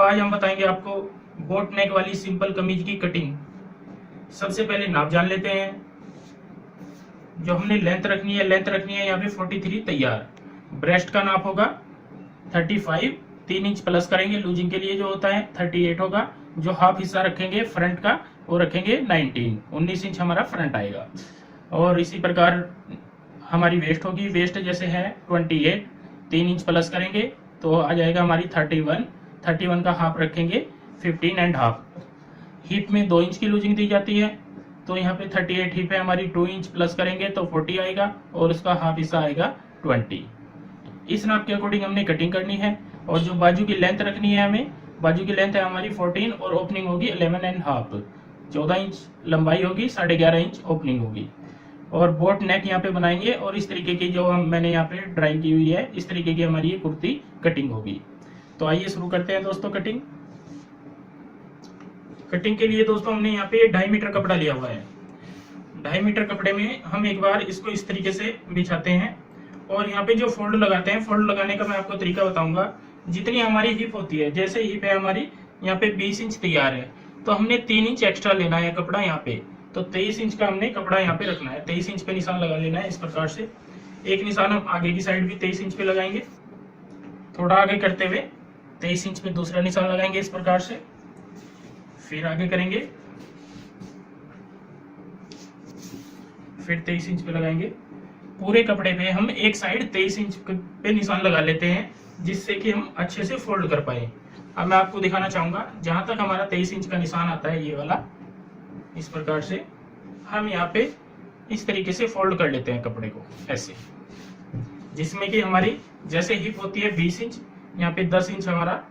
आज हम बताएंगे आपको बोट नेक वाली सिंपल कमीज की कटिंग। सबसे पहले नाप जान लेते हैं। जो हमने लेंथ रखनी है यहाँ पे 43 तैयार। ब्रेस्ट का नाप होगा 35, 3 इंच प्लस करेंगे। लूजिंग के लिए जो होता है 38 होगा। जो हाफ हिस्सा रखेंगे फ्रंट का वो रखेंगे 19 इंच हमारा फ्रंट आएगा। और इसी प्रकार हमारी वेस्ट होगी। वेस्ट जैसे है 28, 3 इंच प्लस करेंगे तो आ जाएगा हमारी 31 का हाफ रखेंगे 15 एंड हाफ। हिप में 2 इंच की लूजिंग दी जाती है तो यहाँ पे 38 हिप है हमारी, 2 इंच प्लस करेंगे तो 40 आएगा और उसका हाफ हिस्सा आएगा 20। इस नाप के अकॉर्डिंग हमने कटिंग करनी है। और जो बाजू की लेंथ रखनी है हमें, बाजू की लेंथ है हमारी 14 और ओपनिंग होगी 11 एंड हाफ। 14 इंच लंबाई होगी, 11.5 इंच ओपनिंग होगी। और बोट नेक यहाँ पे बनाएंगे और इस तरीके की जो मैंने यहाँ पे ड्राइंग की हुई है इस तरीके की हमारी ये कुर्ती कटिंग होगी। तो आइए शुरू करते हैं दोस्तों कटिंग। कटिंग के लिए दोस्तों हमने यहाँ पे 2.5 मीटर कपड़ा लिया हुआ है। 2.5 मीटर कपड़े में हम एक बार इसको इस तरीके से बिछाते हैं और यहाँ पे जो फोल्ड लगाते हैं, फोल्ड लगाने का मैं आपको तरीका बताऊंगा। जितनी हमारी हिप होती है, जैसे हिप है हमारी यहाँ पे 20 इंच तैयार है तो हमने 3 इंच एक्स्ट्रा लेना है कपड़ा यहाँ पे। तो 23 इंच का हमने कपड़ा यहाँ पे रखना है। 23 इंच पे निशान लगा लेना है इस प्रकार से। एक निशान हम आगे की साइड भी 23 इंच पे लगाएंगे, थोड़ा आगे करते हुए 23 इंच पे दूसरा निशान लगाएंगे इस प्रकार से। फिर आगे करेंगे, फिर 23 इंच पे लगाएंगे। पूरे कपड़े पे हम एक साइड 23 इंच पे निशान लगा लेते हैं जिससे कि हम अच्छे से फोल्ड कर पाए। अब मैं आपको दिखाना चाहूंगा, जहां तक हमारा 23 इंच का निशान आता है ये वाला, इस प्रकार से हम यहाँ पे इस तरीके से फोल्ड कर लेते हैं कपड़े को ऐसे, जिसमें कि हमारी जैसे हिप होती है 20 इंच, यहाँ पे 10 इंच हमारा,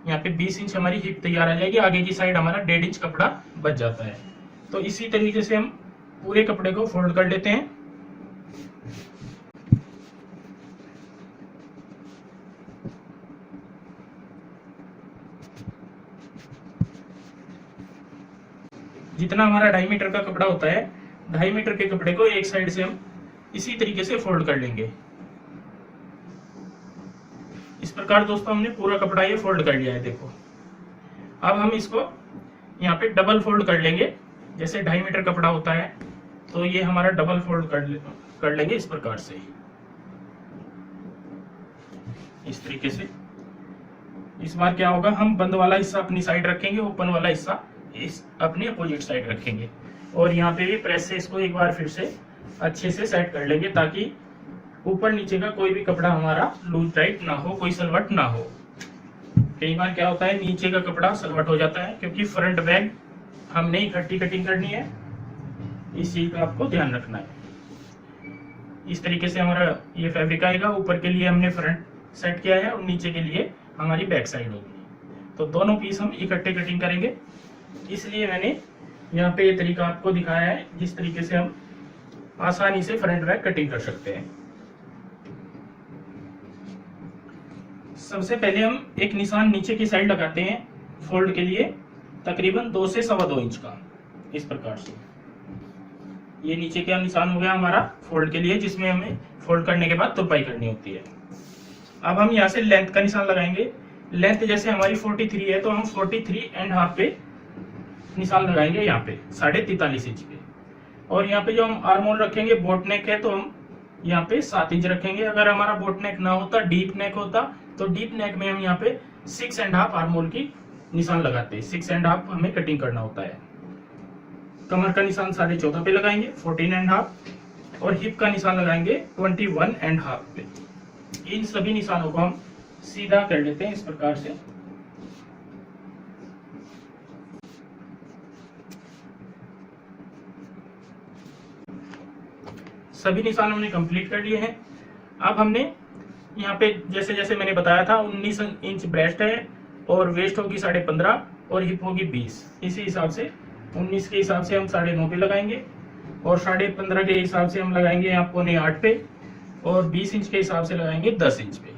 यहाँ पे 20 इंच हमारी हिप तैयार आ जाएगी। आगे की साइड हमारा 1.5 इंच कपड़ा बच जाता है। तो इसी तरीके से हम पूरे कपड़े को फोल्ड कर लेते हैं। जितना हमारा 2.5 मीटर का कपड़ा होता है, 2.5 मीटर के कपड़े को एक साइड से हम इसी तरीके से फोल्ड कर लेंगे। इस प्रकार दोस्तों हमने पूरा कपड़ा ये फोल्ड कर लिया है। देखो अब हम इसको यहाँ पे डबल फोल्ड कर लेंगे। जैसे 2.5 मीटर कपड़ा होता है तो ये हमारा डबल फोल्ड कर लेंगे इस प्रकार से, इस तरीके से। इस बार क्या होगा, हम बंद वाला हिस्सा अपनी साइड रखेंगे, ओपन वाला हिस्सा इस अपनी अपोजिट साइड रखेंगे। और यहाँ पे भी प्रेस से इसको एक बार फिर से अच्छे से सेट कर लेंगे ताकि ऊपर नीचे का कोई भी कपड़ा हमारा लूज टाइट ना हो, कोई सलवट ना हो। कई बार क्या होता है नीचे का कपड़ा सलवट हो जाता है क्योंकि फ्रंट बैक हमने इकट्ठी कटिंग करनी है, इस चीज का आपको ध्यान रखना है। इस तरीके से हमारा ये फैब्रिक आएगा। ऊपर के लिए हमने फ्रंट सेट किया है और नीचे के लिए हमारी बैक साइड होगी। तो दोनों पीस हम इकट्ठे कटिंग करेंगे, इसलिए मैंने यहाँ पे ये तरीका आपको दिखाया है जिस तरीके से हम आसानी से फ्रंट बैक कटिंग कर सकते हैं। सबसे पहले हम एक निशान नीचे की साइड लगाते हैं फोल्ड के लिए, तकरीबन 2 से 2.25 इंच का, इस प्रकार से। ये नीचे का निशान हो गया हमारा फोल्ड के लिए, जिसमें हमें फोल्ड करने के बाद तुरपाई करनी होती है। अब हम यहाँ से लेंथ का निशान लगाएंगे। लेंथ जैसे हमारी 43 है तो हम 43 एंड हाफ पे निशान लगाएंगे, यहाँ पे 43.5 इंच पे। और यहाँ पे जो हम आर्म होल रखेंगे, बोट नेक है तो हम यहाँ पे 7 इंच रखेंगे। अगर हमारा बोट नेक ना होता, डीप नेक होता, तो डीप नेक में हम यहाँ पे 6 एंड हाफ आर्म होल की निशान लगाते हैं। 6 एंड हाफ हमें कटिंग करना होता है। कमर का निशान 14.5 पे लगाएंगे, 14 एंड हाफ। और हिप का निशान लगाएंगे 21 एंड हाफ पे। इन सभी निशानों को हम सीधा कर लेते हैं इस प्रकार से। सभी निशान हमने कंप्लीट कर लिए हैं। अब हमने यहाँ पे जैसे जैसे मैंने बताया था 19 इंच ब्रेस्ट है और वेस्ट होगी 15.5 और हिप होगी 20। इसी हिसाब से 19 के हिसाब से हम 9.5 पे लगाएंगे और 15.5 के हिसाब से हम लगाएंगे यहाँ 7.25 पे और 20 इंच के हिसाब से लगाएंगे 10 इंच पे।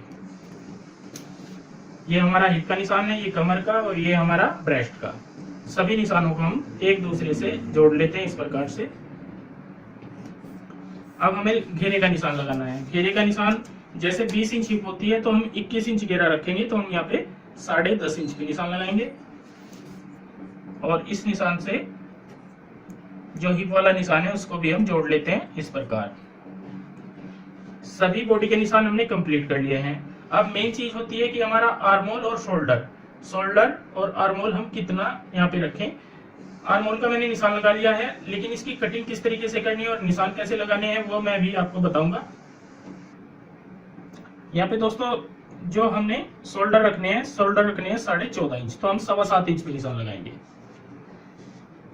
ये हमारा हिप का निशान है, ये कमर का और ये हमारा ब्रेस्ट का। सभी निशानों को हम एक दूसरे से जोड़ लेते हैं इस प्रकार से। अब हमें घेरे का निशान लगाना है। घेरे का निशान जैसे 20 इंच हिप होती है तो हम 21 इंच घेरा रखेंगे तो हम यहाँ पे 10.5 इंच पे निशान लगाएंगे और इस निशान से जो हिप वाला निशान है उसको भी हम जोड़ लेते हैं इस प्रकार। सभी बॉडी के निशान हमने कंप्लीट कर लिए हैं। अब मेन चीज होती है कि हमारा आर्मोल और शोल्डर और आर्मोल हम कितना यहाँ पे रखें। आर्मोल का मैंने निशान लगा लिया है, लेकिन इसकी कटिंग किस तरीके से करनी है और निशान कैसे लगाने हैं वो मैं भी आपको बताऊंगा। यहाँ पे दोस्तों जो हमने शोल्डर रखने हैं 14.5 इंच, तो हम 7.25 इंच पे निशान लगाएंगे।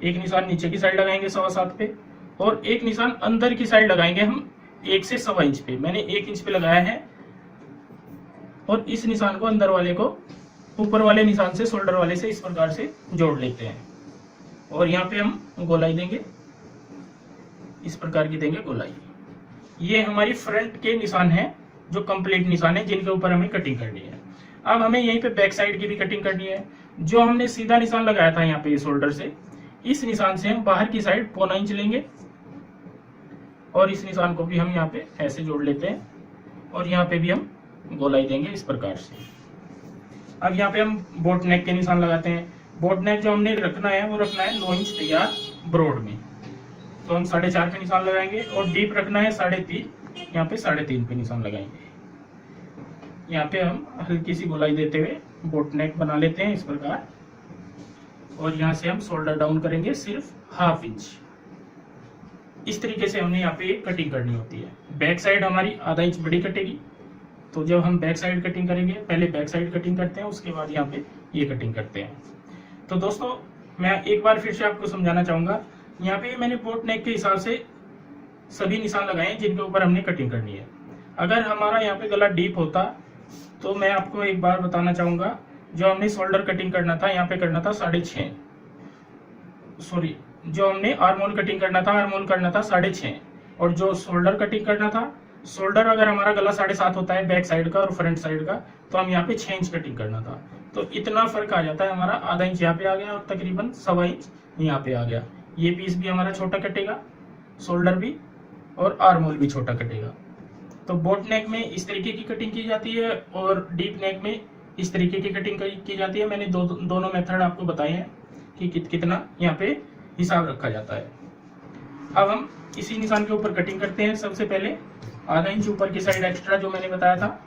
एक निशान नीचे की साइड लगाएंगे 7.25 पे और एक निशान अंदर की साइड लगाएंगे हम 1 से 1.25 इंच पे। मैंने 1 इंच पे लगाया है और इस निशान को अंदर वाले को ऊपर वाले निशान से शोल्डर वाले से इस प्रकार से जोड़ लेते हैं और यहाँ पे हम गोलाई देंगे, इस प्रकार की देंगे गोलाई। ये हमारी फ्रंट के निशान है जो कंप्लीट निशान है जिनके ऊपर हमें कटिंग करनी है। अब हमें यहीं पे बैक साइड की भी कटिंग करनी है। जो हमने सीधा निशान लगाया था यहाँ पे शोल्डर से, इस निशान से हम बाहर की साइड 0.25 इंच लेंगे और इस निशान को भी हम यहाँ पे ऐसे जोड़ लेते हैं और यहाँ पे भी हम गोलाई देंगे इस प्रकार से। अब यहाँ पे हम बोट नेक के निशान लगाते हैं। बोट नेक जो हमने रखना है वो रखना है 9 इंच तैयार ब्रॉड में, तो हम 4.5 पे निशान लगाएंगे और डीप रखना है 3.5, यहाँ पे 3.5 पे निशान लगाएंगे। यहाँ पे हम हल्की सी गोलाई देते हुए बोट नेक बना लेते हैं इस प्रकार और यहाँ से हम शोल्डर डाउन करेंगे सिर्फ 1/2 इंच। इस तरीके से हमने यहाँ पे कटिंग करनी होती है। बैक साइड हमारी आधा इंच बड़ी कटेगी, तो जब हम बैक साइड कटिंग करेंगे पहले बैक साइड कटिंग करते हैं, उसके बाद यहाँ पे ये कटिंग करते हैं। तो दोस्तों मैं एक बार फिर से आपको समझाना चाहूंगा। यहाँ पे मैंने बोट नेक के हिसाब से सभी निशान लगाए हैं जिनके ऊपर हमने कटिंग करनी है। अगर हमारा यहाँ पे गला डीप होता तो मैं आपको एक बार बताना चाहूंगा, जो हमने शोल्डर कटिंग करना था यहाँ पे करना था 6.5, सॉरी जो हमने आर्मोल कटिंग करना था आर्मोल करना था 6.5 और जो शोल्डर कटिंग करना था, शोल्डर अगर हमारा गला 7.5 होता है बैक साइड का और फ्रंट साइड का, तो हम यहाँ पे 6 इंच कटिंग करना था। तो इतना फर्क आ जाता है, हमारा आधा इंच यहाँ पे आ गया और तकरीबन 1.25 इंच यहाँ पे आ गया। ये पीस भी हमारा छोटा कटेगा, शोल्डर भी और आर्मोल भी छोटा कटेगा। तो बोट नेक में इस तरीके की कटिंग की जाती है और डीप नेक में इस तरीके की कटिंग की जाती है। मैंने दोनों मेथड आपको बताए हैं कि कितना यहाँ पे हिसाब रखा जाता है। अब हम इसी निशान के ऊपर कटिंग करते हैं। सबसे पहले आधा इंच ऊपर की साइड एक्स्ट्रा जो मैंने बताया था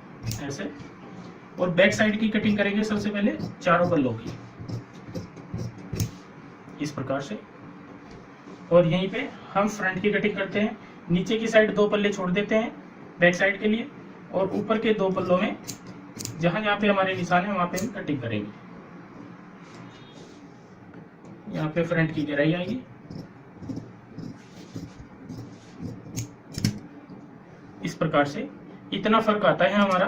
ऐसे, और बैक साइड की कटिंग करेंगे सबसे पहले चारों पल्लों की इस प्रकार से, और यहीं पे हम फ्रंट की कटिंग करते हैं। नीचे की साइड 2 पल्ले छोड़ देते हैं बैक साइड के लिए और ऊपर के 2 पल्लों में जहां जहां पे हमारे निशान है वहां पे हम कटिंग करेंगे। यहाँ पे फ्रंट की गहराई आएगी, इस प्रकार से। इतना फर्क आता है हमारा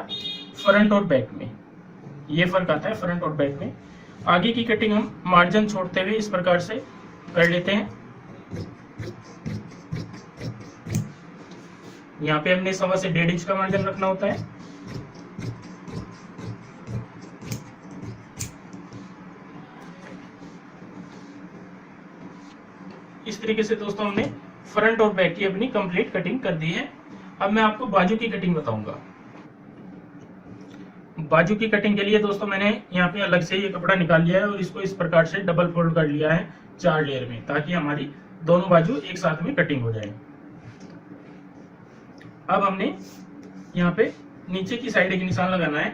फ्रंट और बैक में, ये फर्क आता है फ्रंट और बैक में। आगे की कटिंग हम मार्जिन छोड़ते हुए इस प्रकार से कर लेते हैं। यहाँ पे हमने 1.25 से 1.5 इंच का मार्जिन रखना होता है। इस तरीके से दोस्तों हमने फ्रंट और बैक की अपनी कंप्लीट कटिंग कर दी है। अब मैं आपको बाजू की कटिंग बताऊंगा। बाजू की कटिंग के लिए दोस्तों मैंने यहाँ पे अलग से ये कपड़ा निकाल लिया है और इसको इस प्रकार से डबल फोल्ड कर लिया है 4 लेयर में, ताकि हमारी दोनों बाजू एक साथ में कटिंग हो जाए। अब हमने यहाँ पे नीचे की साइड एक निशान लगाना है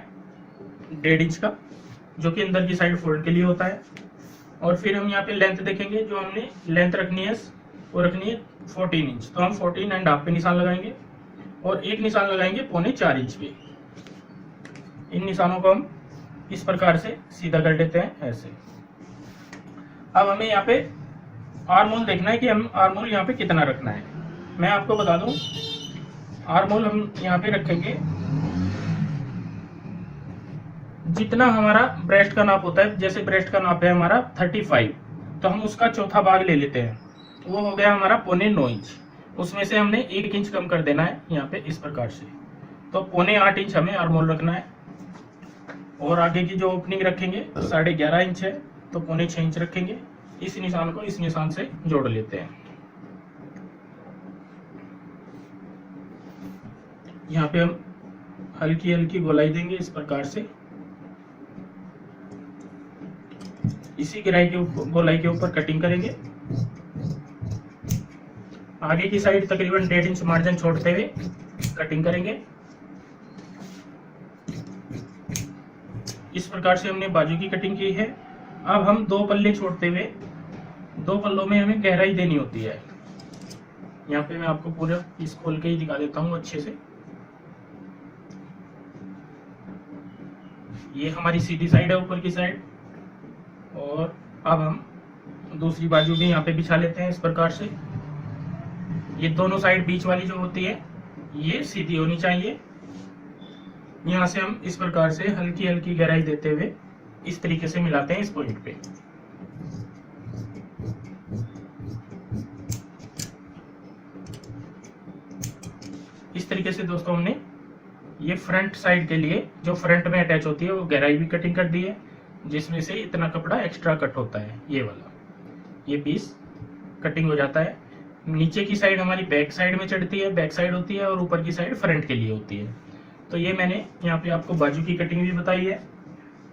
1.5 इंच का, जो कि अंदर की साइड फोल्ड के लिए होता है। और फिर हम यहाँ पे लेंथ देखेंगे, जो हमने लेंथ रखनी है वो रखनी है 14 इंच, तो हम 14.5 पे निशान लगाएंगे और एक निशान लगाएंगे 3.25 इंच पे। इन निशानों को हम इस प्रकार से सीधा कर लेते हैं ऐसे। अब हमें यहाँ पे आर्मोल देखना है कि हम आर्मोल यहाँ पे कितना रखना है। मैं आपको बता दूं, आर्मोल हम यहाँ पे रखेंगे जितना हमारा ब्रेस्ट का नाप होता है। जैसे ब्रेस्ट का नाप है हमारा 35, तो हम उसका चौथा भाग ले लेते हैं, वो हो गया हमारा 9.25 इंच। उसमें से हमने 1 इंच कम कर देना है यहाँ पे इस प्रकार से, तो 8.25 इंच हमें आर्मोल रखना है। और आगे की जो ओपनिंग रखेंगे 11.5 इंच है, तो 6.25 इंच रखेंगे। इस निशान को इस निशान से जोड़ लेते हैं। यहाँ पे हम हल्की हल्की गोलाई देंगे इस प्रकार से। इसी गहराई के गोलाई के ऊपर कटिंग करेंगे। आगे की साइड तकरीबन 1.5 इंच मार्जिन छोड़ते हुए कटिंग करेंगे। इस प्रकार से हमने बाजू की कटिंग की है। अब हम 2 पल्ले छोड़ते हुए 2 पल्लों में हमें गहराई देनी होती है। यहाँ पे मैं आपको पूरा पीस खोल के ही दिखा देता हूँ अच्छे से। ये हमारी सीधी साइड है, ऊपर की साइड। और अब हम दूसरी बाजू भी यहाँ पे बिछा लेते हैं इस प्रकार से। ये दोनों साइड बीच वाली जो होती है ये सीधी होनी चाहिए। यहाँ से हम इस प्रकार से हल्की हल्की गहराई देते हुए इस तरीके से मिलाते हैं इस पॉइंट पे। इस तरीके से दोस्तों हमने ये फ्रंट साइड के लिए जो फ्रंट में अटैच होती है वो गहराई भी कटिंग कर दी है, जिसमें से इतना कपड़ा एक्स्ट्रा कट होता है। ये वाला ये पीस कटिंग हो जाता है। नीचे की साइड हमारी बैक साइड में चढ़ती है, बैक साइड होती है, और ऊपर की साइड फ्रंट के लिए होती है। तो ये मैंने यहाँ पे आपको बाजू की कटिंग भी बताई है,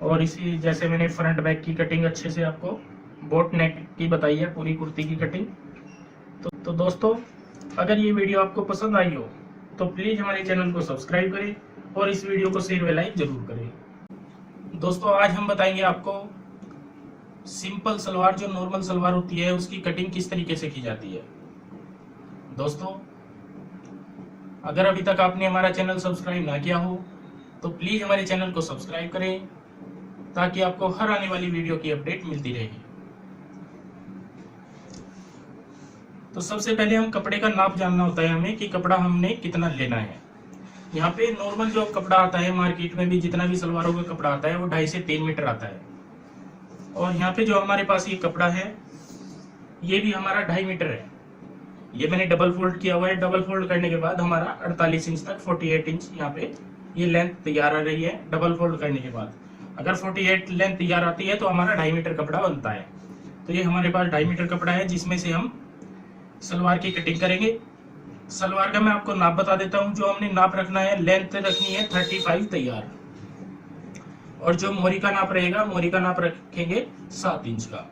और इसी जैसे मैंने फ्रंट बैक की कटिंग अच्छे से आपको बोट नेक की बताई है, पूरी कुर्ती की कटिंग। तो दोस्तों अगर ये वीडियो आपको पसंद आई हो तो प्लीज हमारे चैनल को सब्सक्राइब करें और इस वीडियो को शेयर व लाइक जरूर करें। दोस्तों आज हम बताएंगे आपको सिंपल सलवार, जो नॉर्मल सलवार होती है, उसकी कटिंग किस तरीके से की जाती है। दोस्तों अगर अभी तक आपने हमारा चैनल सब्सक्राइब ना किया हो तो प्लीज हमारे चैनल को सब्सक्राइब करें, ताकि आपको हर आने वाली वीडियो की अपडेट मिलती रहेगी। तो सबसे पहले हम कपड़े का नाप जानना होता है हमें कि कपड़ा हमने कितना लेना है। यहाँ पे नॉर्मल जो कपड़ा आता है मार्केट में भी, जितना भी सलवारों का कपड़ा आता है वो 2.5 से 3 मीटर आता है। और यहाँ पे जो हमारे पास ये कपड़ा है ये भी हमारा 2.5 मीटर है। ये मैंने डबल फोल्ड किया हुआ है। डबल फोल्ड करने के बाद हमारा 48 इंच तक 48 इंच यहाँ पे ये लेंथ तैयार आ रही है। डबल फोल्ड करने के बाद अगर 48 लेंथ तैयार आती है तो हमारा 2.5 मीटर कपड़ा बनता है। तो ये हमारे पास 2.5 मीटर कपड़ा है, जिसमें से हम सलवार की कटिंग करेंगे। सलवार का मैं आपको नाप बता देता हूँ। जो हमने नाप रखना है, लेंथ रखनी है 35 तैयार, और जो मोरी का नाप रहेगा, मोरी का नाप रखेंगे 7 इंच का।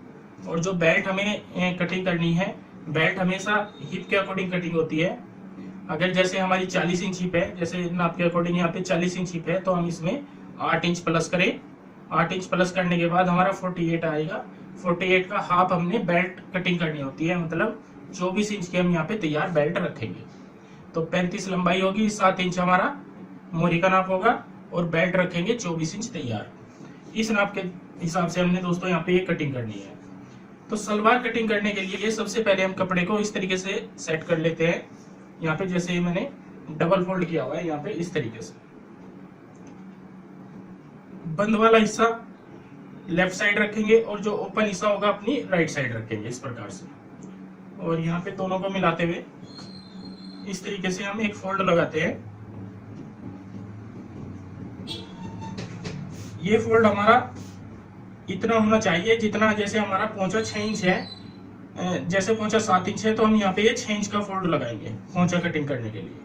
और जो बेल्ट हमें कटिंग करनी है, बेल्ट हमेशा हिप के अकॉर्डिंग कटिंग होती है। अगर जैसे हमारी 40 इंच हिप है, जैसे नाप के अकॉर्डिंग यहाँ पे 40 इंच हिप है, तो हम इसमें 8 इंच प्लस करें। 8 इंच प्लस करने के बाद हमारा 48 आएगा। 48 का हाफ हमने बेल्ट कटिंग करनी होती है, मतलब 24 इंच के हम यहाँ पे तैयार बेल्ट रखेंगे। तो 35 लंबाई होगी, 7 इंच हमारा मोरी का नाप होगा, और बेल्ट रखेंगे 24 इंच तैयार। इस नाप के हिसाब से हमने दोस्तों यहाँ पे ये कटिंग करनी है। तो सलवार कटिंग करने के लिए सबसे पहले हम कपड़े को इस तरीके से सेट कर लेते हैं। यहाँ पे जैसे मैंने डबल फोल्ड किया हुआ है, यहाँ पे इस तरीके से बंद वाला हिस्सा लेफ्ट साइड रखेंगे, और जो ओपन हिस्सा होगा अपनी राइट साइड रखेंगे इस प्रकार से। और यहाँ पे दोनों को मिलाते हुए इस तरीके से हम एक फोल्ड लगाते हैं। ये फोल्ड हमारा इतना होना चाहिए जितना, जैसे हमारा पोंचा 6 इंच है, जैसे पोंचा 7 इंच है, तो हम यहाँ पे ये 6 इंच का फोल्ड लगाएंगे पोंचा कटिंग करने के लिए।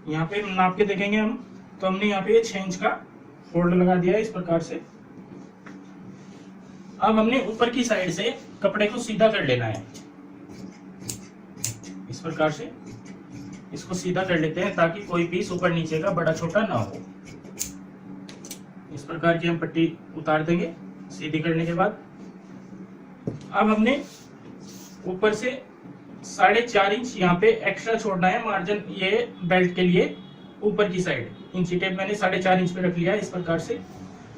यहाँ पे नाप के देखेंगे हम, तो हमने यहाँ पे 6 इंच का फोल्ड लगा दिया है इस प्रकार से। अब हमने ऊपर की साइड से कपड़े को सीधा कर लेना है इस प्रकार से। इसको सीधा कर लेते हैं ताकि कोई पीस ऊपर नीचे का बड़ा छोटा ना हो। इस प्रकार की हम पट्टी उतार देंगे सीधी करने के बाद। अब हमने ऊपर से 4.5 इंच यहाँ पे एक्स्ट्रा छोड़ना है मार्जिन, ये बेल्ट के लिए ऊपर की साइड। इंची टेप मैंने 4.5 इंच पे रख लिया है इस प्रकार से।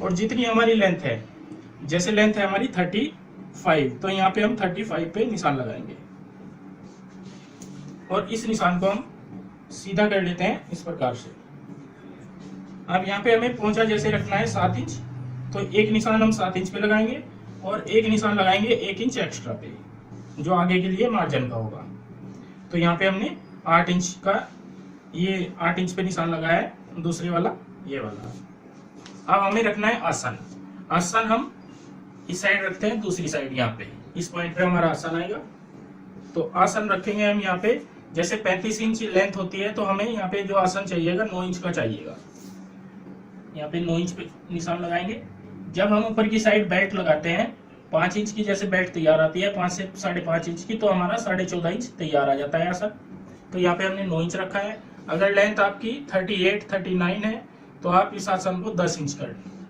और जितनी हमारी लेंथ है, जैसे लेंथ है हमारी 35, तो यहाँ पे हम 35 पे निशान लगाएंगे, और इस निशान को हम सीधा कर लेते हैं इस प्रकार से। अब यहाँ पे हमें पोंचा जैसे रखना है 7 इंच, तो एक निशान हम 7 इंच पे लगाएंगे, और एक निशान लगाएंगे 1 इंच एक्स्ट्रा पे, जो आगे के लिए मार्जिन का होगा। तो यहाँ पे हमने 8 इंच का, ये 8 इंच पे निशान लगाया है, दूसरे वाला ये वाला। अब हमें रखना है आसन। आसन हम इस साइड रखते हैं, दूसरी साइड यहाँ पे इस पॉइंट पे हमारा आसन आएगा। तो आसन रखेंगे हम यहाँ पे, जैसे 35 इंच लेंथ होती है, तो हमें यहाँ पे जो आसन चाहिएगा 9 इंच का चाहिएगा। यहाँ यहाँ पे 9 इंच पे निशान लगाएंगे। जब हम ऊपर की साइड बेल्ट लगाते हैं 5 इंच की, जैसे बेल्ट तैयार आती है 5 से 5.5 इंच की, तो हमारा 14.5 इंच तैयार आ जाता है ऐसा। तो यहाँ पे हमने 9 इंच रखा है। अगर लेंथ आपकी 38 39 है तो आप इस आसन को 10 इंच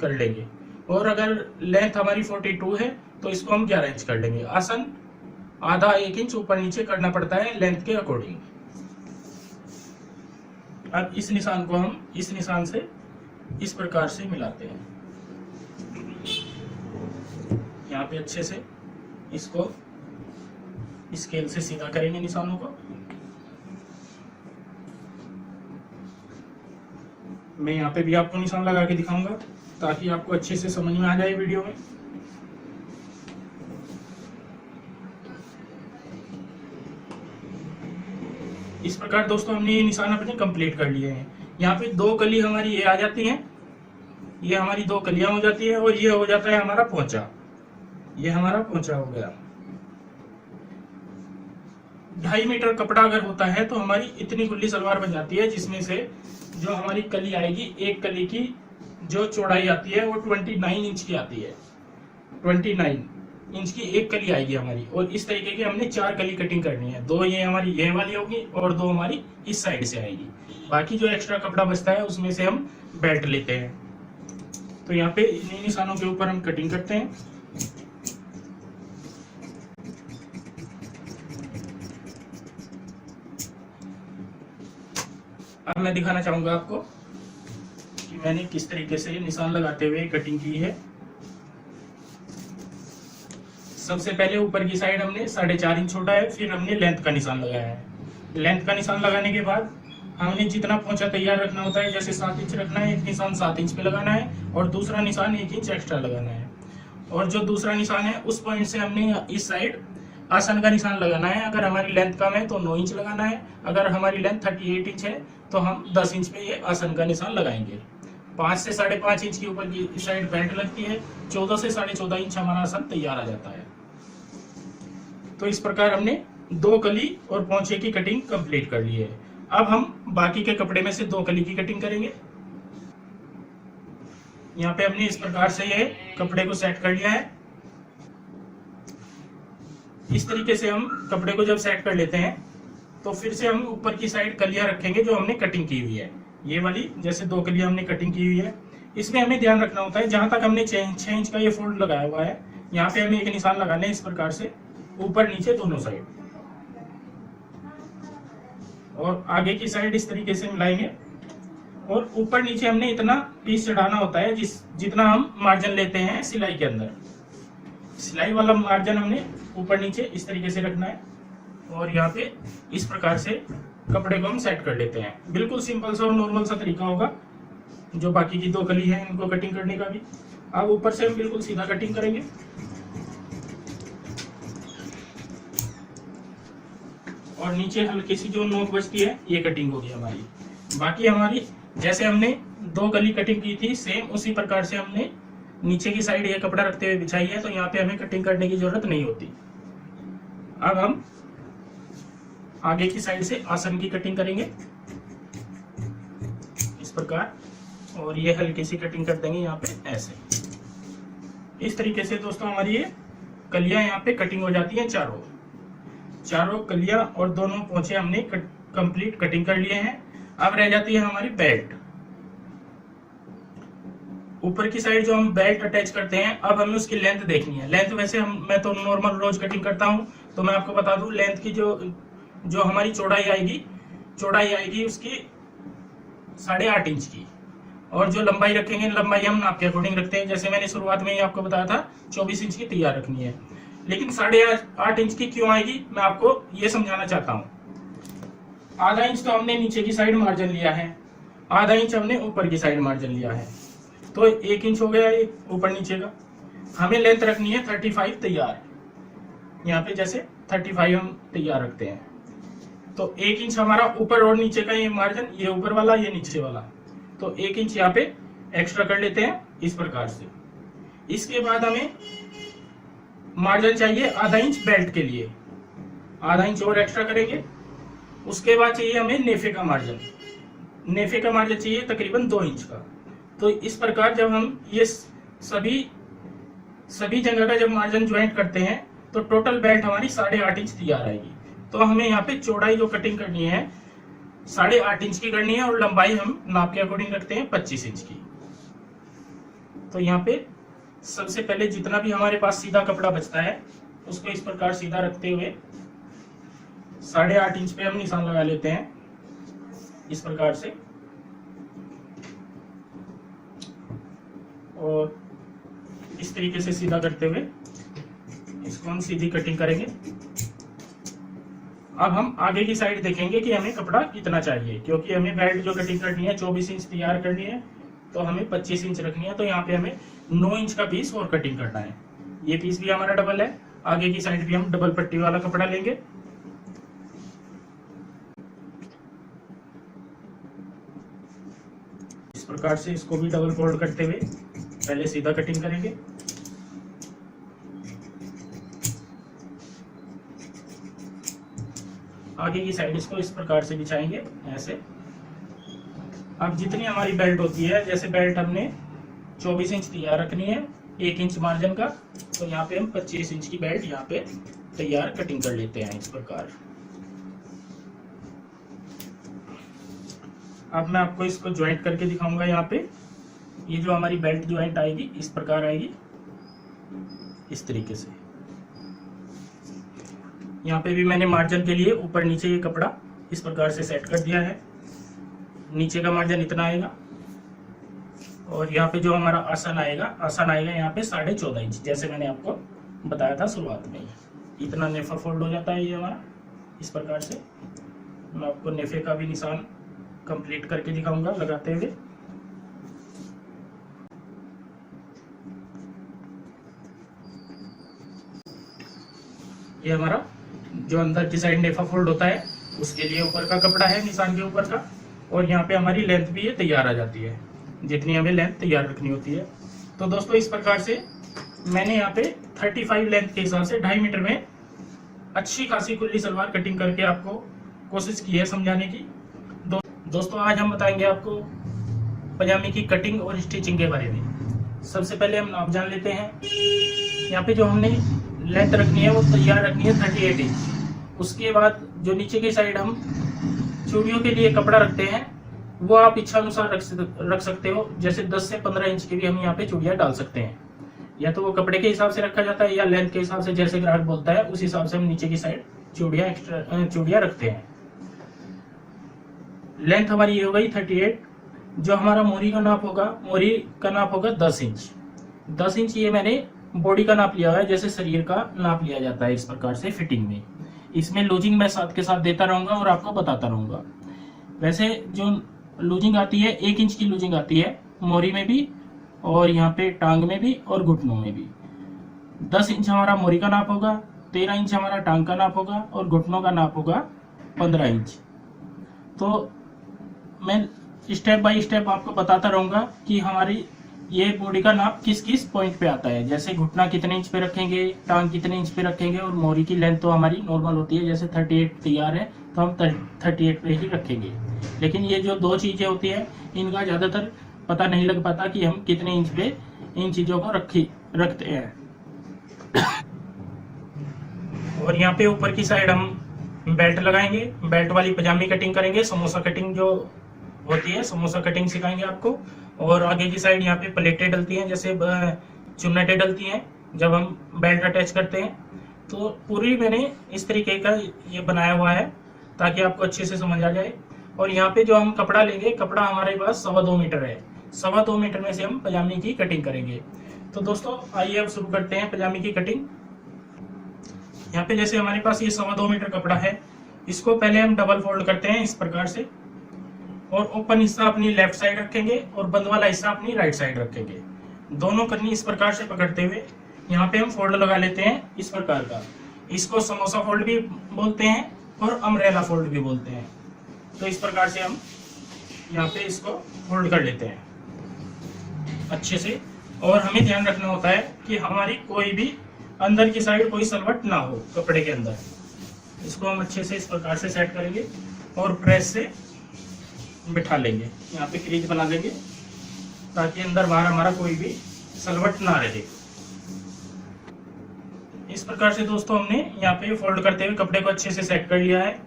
कर लेंगे, और अगर लेंथ हमारी 42 है तो इसको हम 11 इंच कर लेंगे। आसन आधा 1 इंच ऊपर नीचे करना पड़ता है लेंथ के अकॉर्डिंग। अब इस निशान को हम इस निशान से इस प्रकार से मिलाते हैं। यहाँ पे अच्छे से इसको स्केल से सीधा करेंगे निशानों को। मैं यहाँ पे भी आपको निशान लगा के दिखाऊंगा ताकि आपको अच्छे से समझ में आ जाए वीडियो में। इस प्रकार दोस्तों हमने ये निशान अपने कंप्लीट कर लिए हैं। यहाँ पे 2 कली हमारी ये आ जाती हैं, ये हमारी 2 कलियां हो जाती है, और ये हो जाता है हमारा पोंचा। ये हमारा पोंचा हो गया। 2.5 मीटर कपड़ा अगर होता है तो हमारी इतनी खुली सलवार बन जाती है, जिसमें से जो हमारी कली आएगी, एक कली की जो चौड़ाई आती है वो 29 इंच की आती है। 29 इंच की एक कली आएगी हमारी, और इस तरीके की हमने 4 कली कटिंग करनी है। 2 ये हमारी ये वाली होगी और 2 हमारी इस साइड से आएगी। बाकी जो एक्स्ट्रा कपड़ा बचता है उसमें से हम बेल्ट लेते हैं। तो यहाँ पे इन्हीं निशानों के ऊपर हम कटिंग करते हैं। अब मैं दिखाना चाहूंगा आपको कि मैंने किस तरीके से निशान लगाते हुए कटिंग की है। सबसे पहले ऊपर की साइड हमने 4.5 इंच छोड़ा है, फिर हमने लेंथ का निशान लगाया है। लेंथ का निशान लगाने के बाद हमने जितना पोंछा तैयार रखना होता है, जैसे 7 इंच रखना है, एक निशान 7 इंच पे लगाना है और दूसरा निशान 1 इंच एक्स्ट्रा लगाना है। और जो दूसरा निशान है उस पॉइंट से हमने इस साइड आसन का निशान लगाना है। अगर हमारी लेंथ कम है तो 9 इंच लगाना है, अगर हमारी लेंथ 38 इंच है तो हम 10 इंच पे ये आसन का निशान लगाएंगे। 5 से 5.5 इंच की ऊपर की साइड बेल्ट लगती है, 14 से 14.5 इंच हमारा आसन तैयार आ जाता है। तो इस प्रकार हमने 2 कली और पोंछे की कटिंग कंप्लीट कर ली है। अब हम बाकी के कपड़े में से 2 कली की कटिंग करेंगे। यहाँ पे हमने इस प्रकार से ये कपड़े को सेट कर लिया है। इस तरीके से हम कपड़े को जब सेट कर लेते हैं तो फिर से हम ऊपर की साइड कलियां रखेंगे जो हमने कटिंग की हुई है। ये वाली जैसे 2 कलियां हमने कटिंग की हुई है, इसमें हमें ध्यान रखना होता है जहां तक हमने 6 इंच का ये फोल्ड लगाया हुआ है, यहाँ पे हमें एक निशान लगाना है इस प्रकार से ऊपर नीचे दोनों साइड, और आगे की साइड इस तरीके से मिलाएंगे। और ऊपर नीचे हमने इतना पीस चढ़ाना होता है जितना हम मार्जिन लेते हैं सिलाई के अंदर। सिलाई वाला मार्जिन हमने ऊपर नीचे इस तरीके से रखना है, और यहाँ पे इस प्रकार से कपड़े को हम सेट कर लेते हैं। बिल्कुल सिंपल सा और नॉर्मल सा तरीका होगा जो बाकी की 2 कली है इनको कटिंग करने का भी। अब ऊपर से हम बिल्कुल सीधा कटिंग करेंगे। और नीचे हल्की सी जो नोक बचती है ये कटिंग होगी हमारी। बाकी हमारी जैसे हमने 2 कली कटिंग की थी सेम उसी प्रकार से हमने नीचे की साइड ये कपड़ा रखते हुए बिछाई है, तो यहाँ पे हमें कटिंग करने की जरूरत नहीं होती। अब हम आगे की साइड से आसन की कटिंग करेंगे इस प्रकार, और ये हल्की सी कटिंग कर देंगे यहाँ पे ऐसे। इस तरीके से दोस्तों हमारी ये कलियां यहाँ पे कटिंग हो जाती हैं। चारों कलियां और दोनों पोंछे हमने कंप्लीट कटिंग कर लिए हैं। अब रह जाती है हमारी बेल्ट। ऊपर की साइड जो हम बेल्ट अटैच करते हैं, अब हमें उसकी लेंथ देखनी है। लेंथ वैसे मैं तो नॉर्मल रोज कटिंग करता हूं, तो मैं आपको बता दूं लेंथ की जो हमारी चौड़ाई आएगी उसकी 8.5 इंच की, और जो लंबाई रखेंगे लंबाई हम नाप के अकॉर्डिंग रखते हैं। जैसे मैंने शुरुआत में ही आपको बताया था 24 इंच की तैयार रखनी है, लेकिन 8.5 इंच की क्यों आएगी मैं आपको ये समझाना चाहता हूँ। आधा इंच तो हमने नीचे की साइड मार्जिन लिया है, आधा इंच हमने ऊपर की साइड मार्जिन लिया है, तो 1 इंच हो गया ये ऊपर नीचे का। हमें लेंथ रखनी है 35 तैयार। यहाँ पे जैसे 35 हम तैयार रखते हैं, तो 1 इंच हमारा ऊपर और नीचे का ये मार्जिन, ये ऊपर वाला ये नीचे वाला, तो 1 इंच यहाँ पे एक्स्ट्रा कर लेते हैं इस प्रकार से। इसके बाद हमें मार्जिन चाहिए आधा इंच बेल्ट के लिए, आधा इंच और एक्स्ट्रा करेंगे। उसके बाद चाहिए हमें नेफे का मार्जिन चाहिए तकरीबन 2 इंच का। तो इस प्रकार जब हम ये सभी जगह का जब मार्जिन ज्वाइंट करते हैं तो टोटल बेल्ट हमारी 8.5 इंच तैयार आएगी। तो हमें यहाँ पे चौड़ाई जो कटिंग करनी है 8.5 इंच की करनी है और लंबाई हम नाप के अकॉर्डिंग रखते हैं 25 इंच की। तो यहाँ पे सबसे पहले जितना भी हमारे पास सीधा कपड़ा बचता है उसको इस प्रकार सीधा रखते हुए 8.5 इंच पे हम निशान लगा लेते हैं इस प्रकार से, और इस तरीके से सीधा करते हुए इसको हम सीधी कटिंग करेंगे। अब हम आगे की साइड देखेंगे कि हमें कपड़ा कितना चाहिए, क्योंकि हमें बेल्ट जो कटिंग करनी है 24 इंच तैयार करनी है तो हमें 25 इंच रखनी है। तो यहाँ पे हमें 9 इंच का पीस और कटिंग करना है। ये पीस भी हमारा डबल है, आगे की साइड भी हम डबल पट्टी वाला कपड़ा लेंगे। इस प्रकार से इसको भी डबल फोल्ड करते हुए पहले सीधा कटिंग करेंगे। आगे की साइड इसको इस प्रकार से बिछाएंगे ऐसे। अब जितनी हमारी बेल्ट होती है, जैसे बेल्ट हमने 24 इंच तैयार रखनी है 1 इंच मार्जिन का, तो यहाँ पे हम 25 इंच की बेल्ट यहाँ पे तैयार कटिंग कर लेते हैं इस प्रकार। अब मैं आपको इसको ज्वाइंट करके दिखाऊंगा। यहाँ पे ये जो हमारी बेल्ट ज्वाइंट आएगी इस प्रकार आएगी, इस तरीके से। यहाँ पे भी मैंने मार्जिन के लिए ऊपर नीचे ये कपड़ा इस प्रकार से सेट कर दिया है। नीचे का मार्जिन इतना आएगा और यहाँ पे जो हमारा आसन आएगा यहाँ पे 14.5 इंच, जैसे मैंने आपको बताया था शुरुआत में। इतना नेफा फोल्ड हो जाता है ये हमारा इस प्रकार से। मैं आपको नेफे का भी निशान कंप्लीट करके दिखाऊंगा लगाते हुए। ये हमारा जो अंदर की साइड नेफा फोल्ड होता है उसके लिए ऊपर का कपड़ा है निशान के ऊपर का, और यहाँ पे हमारी लेंथ भी ये तैयार आ जाती है जितनी हमें लेंथ तैयार रखनी होती है। तो दोस्तों इस प्रकार से मैंने यहाँ पे 35 लेंथ के हिसाब से 2.5 मीटर में अच्छी खासी खुली सलवार कटिंग करके आपको कोशिश की है समझाने की। दोस्तों आज हम बताएंगे आपको पजामे की कटिंग और स्टिचिंग के बारे में। सबसे पहले हम नाप जान लेते हैं। यहाँ पे जो हमने लेंथ रखनी है वो तैयार रखनी है 38 इंच। उसके बाद जो नीचे की साइड हम चूड़ियों के लिए कपड़ा रखते हैं वो आप इच्छा अनुसार रख सकते हो। जैसे 10 से 15 इंच की भी हम यहाँ पे चूड़ियाँ डाल सकते हैं, या तो वो कपड़े के हिसाब से रखा जाता है या लेंथ के हिसाब से, जैसे ग्राहक बोलता है उस हिसाब से हम नीचे की साइड चूड़ियाँ रखते हैं। लेंथ हमारी ये हो गई 38। जो हमारा मोरी का नाप होगा 10 इंच। 10 इंच ये मैंने बॉडी का नाप लिया है, जैसे शरीर का नाप लिया जाता है इस प्रकार से फिटिंग में। इसमें लूजिंग मैं साथ के साथ देता रहूंगा और आपको बताता रहूंगा। वैसे जो लूजिंग आती है 1 इंच की लूजिंग आती है मोरी में भी और यहाँ पे टांग में भी और घुटनों में भी। 10 इंच हमारा मोरी का नाप होगा, 13 इंच हमारा टांग का नाप होगा और घुटनों का नाप होगा 15 इंच। तो मैं स्टेप बाय स्टेप आपको बताता रहूंगा कि हमारी ये बॉडी का नाप किस किस पॉइंट पे आता है। जैसे घुटना कितने इंच पे रखेंगे, टांग कितने इंच पे रखेंगे, और मोरी की लेंथ तो हमारी नॉर्मल होती है, जैसे 38 तैयार है तो हम 38 पे ही रखेंगे। लेकिन ये जो दो चीजें होती है इनका ज्यादातर पता नहीं लग पाता कि हम कितने इंच पे इन चीजों को रखते हैं। और यहाँ पे ऊपर की साइड हम बेल्ट लगाएंगे, बेल्ट वाली पजामी कटिंग करेंगे। समोसा कटिंग जो होती है समोसा कटिंग सिखाएंगे आपको। और आगे की साइड यहाँ पे प्लेटें डलती हैं, जैसे चुन्नटें डलती हैं जब हम बेल्ट अटैच करते हैं। तो पूरी मैंने इस तरीके का ये बनाया हुआ है ताकि आपको अच्छे से समझ आ जाए। और यहाँ पे जो हम कपड़ा लेंगे, कपड़ा हमारे पास 2.25 मीटर है। 2.25 मीटर में से हम पजामी की कटिंग करेंगे। तो दोस्तों आइए अब शुरू करते हैं पजामी की कटिंग। यहाँ पे जैसे हमारे पास ये 2.25 मीटर कपड़ा है, इसको पहले हम डबल फोल्ड करते हैं इस प्रकार से, और ओपन हिस्सा अपनी लेफ्ट साइड रखेंगे और बंद वाला हिस्सा अपनी राइट साइड रखेंगे। दोनों करनी इस प्रकार से पकड़ते हुए यहाँ पे हम फोल्ड लगा लेते हैं इस प्रकार का। इसको समोसा फोल्ड भी बोलते हैं और अम्ब्रेला फोल्ड भी बोलते हैं। तो इस प्रकार से हम यहाँ पे इसको फोल्ड कर लेते हैं अच्छे से। और हमें ध्यान रखना होता है कि हमारी कोई भी अंदर की साइड कोई सलवट ना हो कपड़े के अंदर। इसको हम अच्छे से इस प्रकार से सेट करेंगे और प्रेस से बिठा लेंगे। यहाँ पे क्रीज बना देंगे ताकि अंदर बाहर हमारा कोई भी सलवट ना रहे। इस प्रकार से दोस्तों हमने यहाँ पे फोल्ड करते हुए कपड़े को अच्छे से सेट कर लिया है।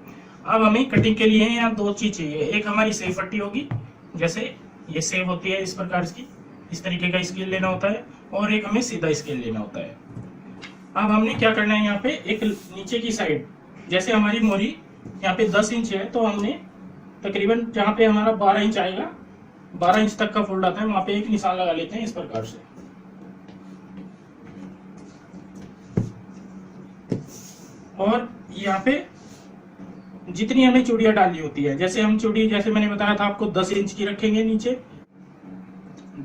अब हमें कटिंग के लिए यहाँ दो चीज चाहिए, एक हमारी सेव पट्टी होगी, जैसे ये सेव होती है इस प्रकार की, इस तरीके का स्केल लेना होता है, और एक हमें सीधा स्केल लेना होता है। अब हमने क्या करना है, यहाँ पे एक नीचे की साइड, जैसे हमारी मोरी यहाँ पे 10 इंच है, तो हमने तकरीबन जहाँ पे हमारा 12 इंच आएगा, 12 इंच तक का फोल्ड आता है, वहां पे एक निशान लगा लेते हैं इस प्रकार से। और यहाँ पे जितनी हमें चूड़ियां डालनी होती है, जैसे हम चूड़ी, जैसे मैंने बताया था आपको 10 इंच की रखेंगे, नीचे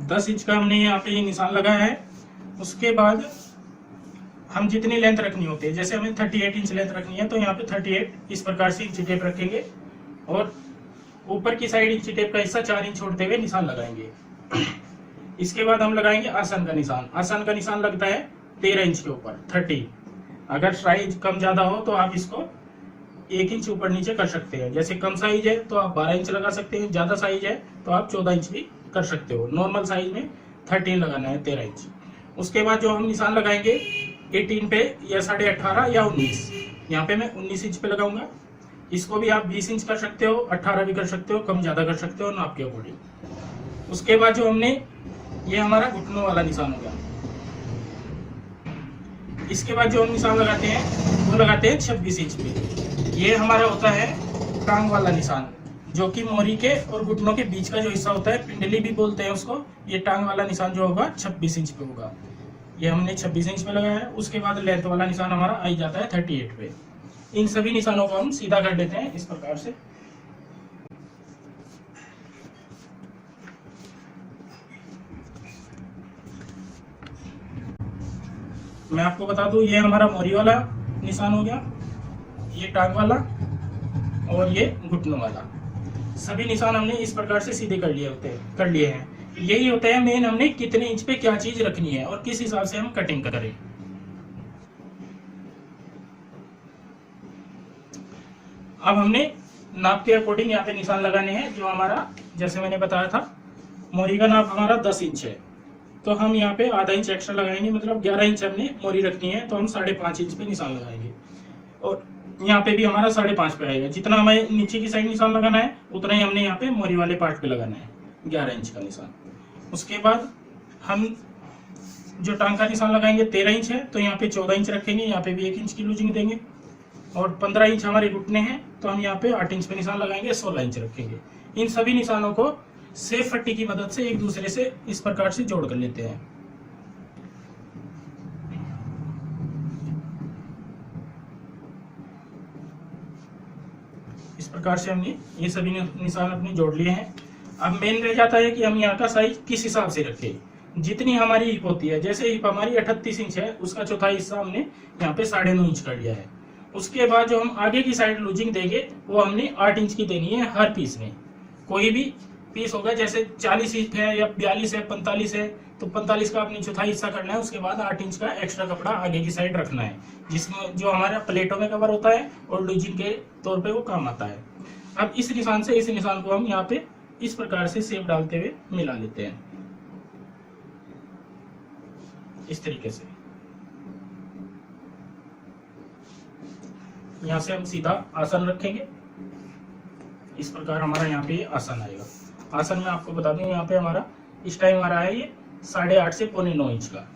10 इंच का हमने यहाँ पे ये निशान लगाया है। उसके बाद हम जितनी लेंथ रखनी होती है, जैसे हमें 38 इंच लेंथ रखनी है, तो यहाँ पे 38 इस प्रकार से इंची टेप रखेंगे, और ऊपर की साइड इंची टेप का हिस्सा 4 इंच छोड़ते हुए निशान लगाएंगे। इसके बाद हम लगाएंगे आसन का निशान। आसन का निशान लगता है 13 इंच के ऊपर, 30। अगर साइज कम ज्यादा हो तो आप इसको 1 इंच ऊपर नीचे कर सकते हैं। जैसे कम साइज है तो आप 12 इंच लगा सकते हैं, ज्यादा साइज है तो आप 14 इंच भी कर सकते हो। नॉर्मल साइज में 13 लगाना है, 13 इंच। उसके बाद जो हम निशान लगाएंगे 18 पे या 18.5 या 19, यहाँ पे मैं 19 इंच पे लगाऊंगा। इसको भी आप 20 इंच कर सकते हो, 18 भी कर सकते हो, कम ज्यादा कर सकते हो नाप के अकॉर्डिंग। उसके बाद जो हमने, ये हमारा घुटनों वाला निशान हो गया। इसके बाद जो हम निशान लगाते हैं वो लगाते हैं 26 इंच पे। ये हमारा होता है टांग वाला निशान, जो कि मोरी के और घुटनों के बीच का जो हिस्सा होता है, पिंडली भी बोलते हैं उसको। ये टांग वाला निशान जो होगा 26 इंच पे होगा, ये हमने 26 इंच पे लगाया है। उसके बाद लेंथ वाला निशान हमारा आई जाता है 38 पे। इन सभी निशानों को हम सीधा कर लेते हैं इस प्रकार से। मैं आपको बता दूं, ये हमारा मोरी वाला निशान हो गया, ये टांग वाला, और ये घुटनों वाला। सभी निशान हमने इस प्रकार से सीधे कर लिए हैं। यही होता है मेन, हमने कितने इंच पे क्या चीज रखनी है और किस हिसाब से हम कटिंग करें। अब हमने नाप के अकॉर्डिंग यहाँ पे निशान लगाने हैं। जो हमारा, जैसे मैंने बताया था, मोरी का नाप हमारा 10 इंच है, तो हम यहाँ पे आधा इंच एक्स्ट्रा लगाएंगे, मतलब 11 इंच हमने मोरी रखनी है, तो हम 5.5 इंच पे निशान लगाएंगे। और यहाँ पे भी हमारा 5.5 पे आएगा। जितना हमें नीचे की साइड निशान लगाना है उतना ही हमने यहाँ पे मोरी वाले पार्ट पे लगाना है, 11 इंच का निशान। उसके बाद हम जो टांग का निशान लगाएंगे 13 इंच है, तो यहाँ पे 14 इंच रखेंगे, यहाँ पे भी 1 इंच की लूजिंग देंगे। और 15 इंच हमारे घुटने हैं, तो हम यहाँ पे 8 इंच पे निशान लगाएंगे, 16 इंच रखेंगे। इन सभी निशानों को सेफ पट्टी की मदद से एक दूसरे से इस प्रकार से जोड़ कर लेते हैं। इस प्रकार से हमने ये सभी निशान अपने जोड़ लिए हैं। अब मेन रह जाता है कि हम यहाँ का साइज किस हिसाब से रखें। जितनी हमारी हिप होती है, जैसे हिप हमारी 38 इंच है, उसका चौथाई हिस्सा हमने यहाँ पे 9.5 इंच कर लिया है। उसके बाद जो हम आगे की साइड लूजिंग देंगे वो हमने 8 इंच की देनी है हर पीस में। कोई भी पीस होगा, जैसे 40 इंच है या 42 है, 45 है, तो 45 का अपनी चौथाई हिस्सा करना है। उसके बाद 8 इंच का एक्स्ट्रा कपड़ा आगे की साइड रखना है, जिसमें जो हमारा प्लेटों में कवर होता है और लूजिंग के तौर पे वो काम आता है। अब इस निशान से इस निशान को हम यहाँ पे इस प्रकार से शेप डालते हुए मिला लेते हैं, इस तरीके से। यहाँ से हम सीधा आसन रखेंगे, इस प्रकार हमारा यहाँ पे आसन आएगा। आसन में आपको बता दूं, यहाँ पे हमारा इस टाइम आ रहा है ये 8.5 से 9.25 इंच का।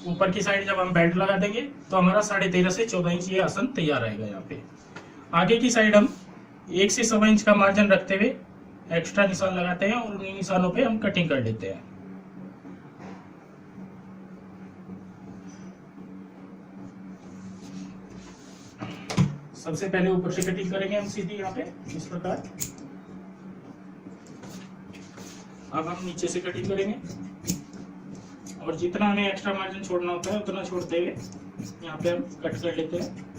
ऊपर की साइड जब हम बेल्ट लगा देंगे तो हमारा 13.5 से 14 इंच ये आसन तैयार रहेगा। यहाँ पे आगे की साइड हम 1 से 1.25 इंच का मार्जिन रखते हुए एक्स्ट्रा निशान लगाते हैं और उन्हीं निशानों पे हम कटिंग कर लेते हैं। सबसे पहले ऊपर से कटिंग करेंगे हम सीधी यहाँ पे इस प्रकार। अब हम नीचे से कटिंग करेंगे और जितना हमें एक्स्ट्रा मार्जिन छोड़ना होता है उतना छोड़ते हुए यहाँ पे हम कट कर लेते हैं।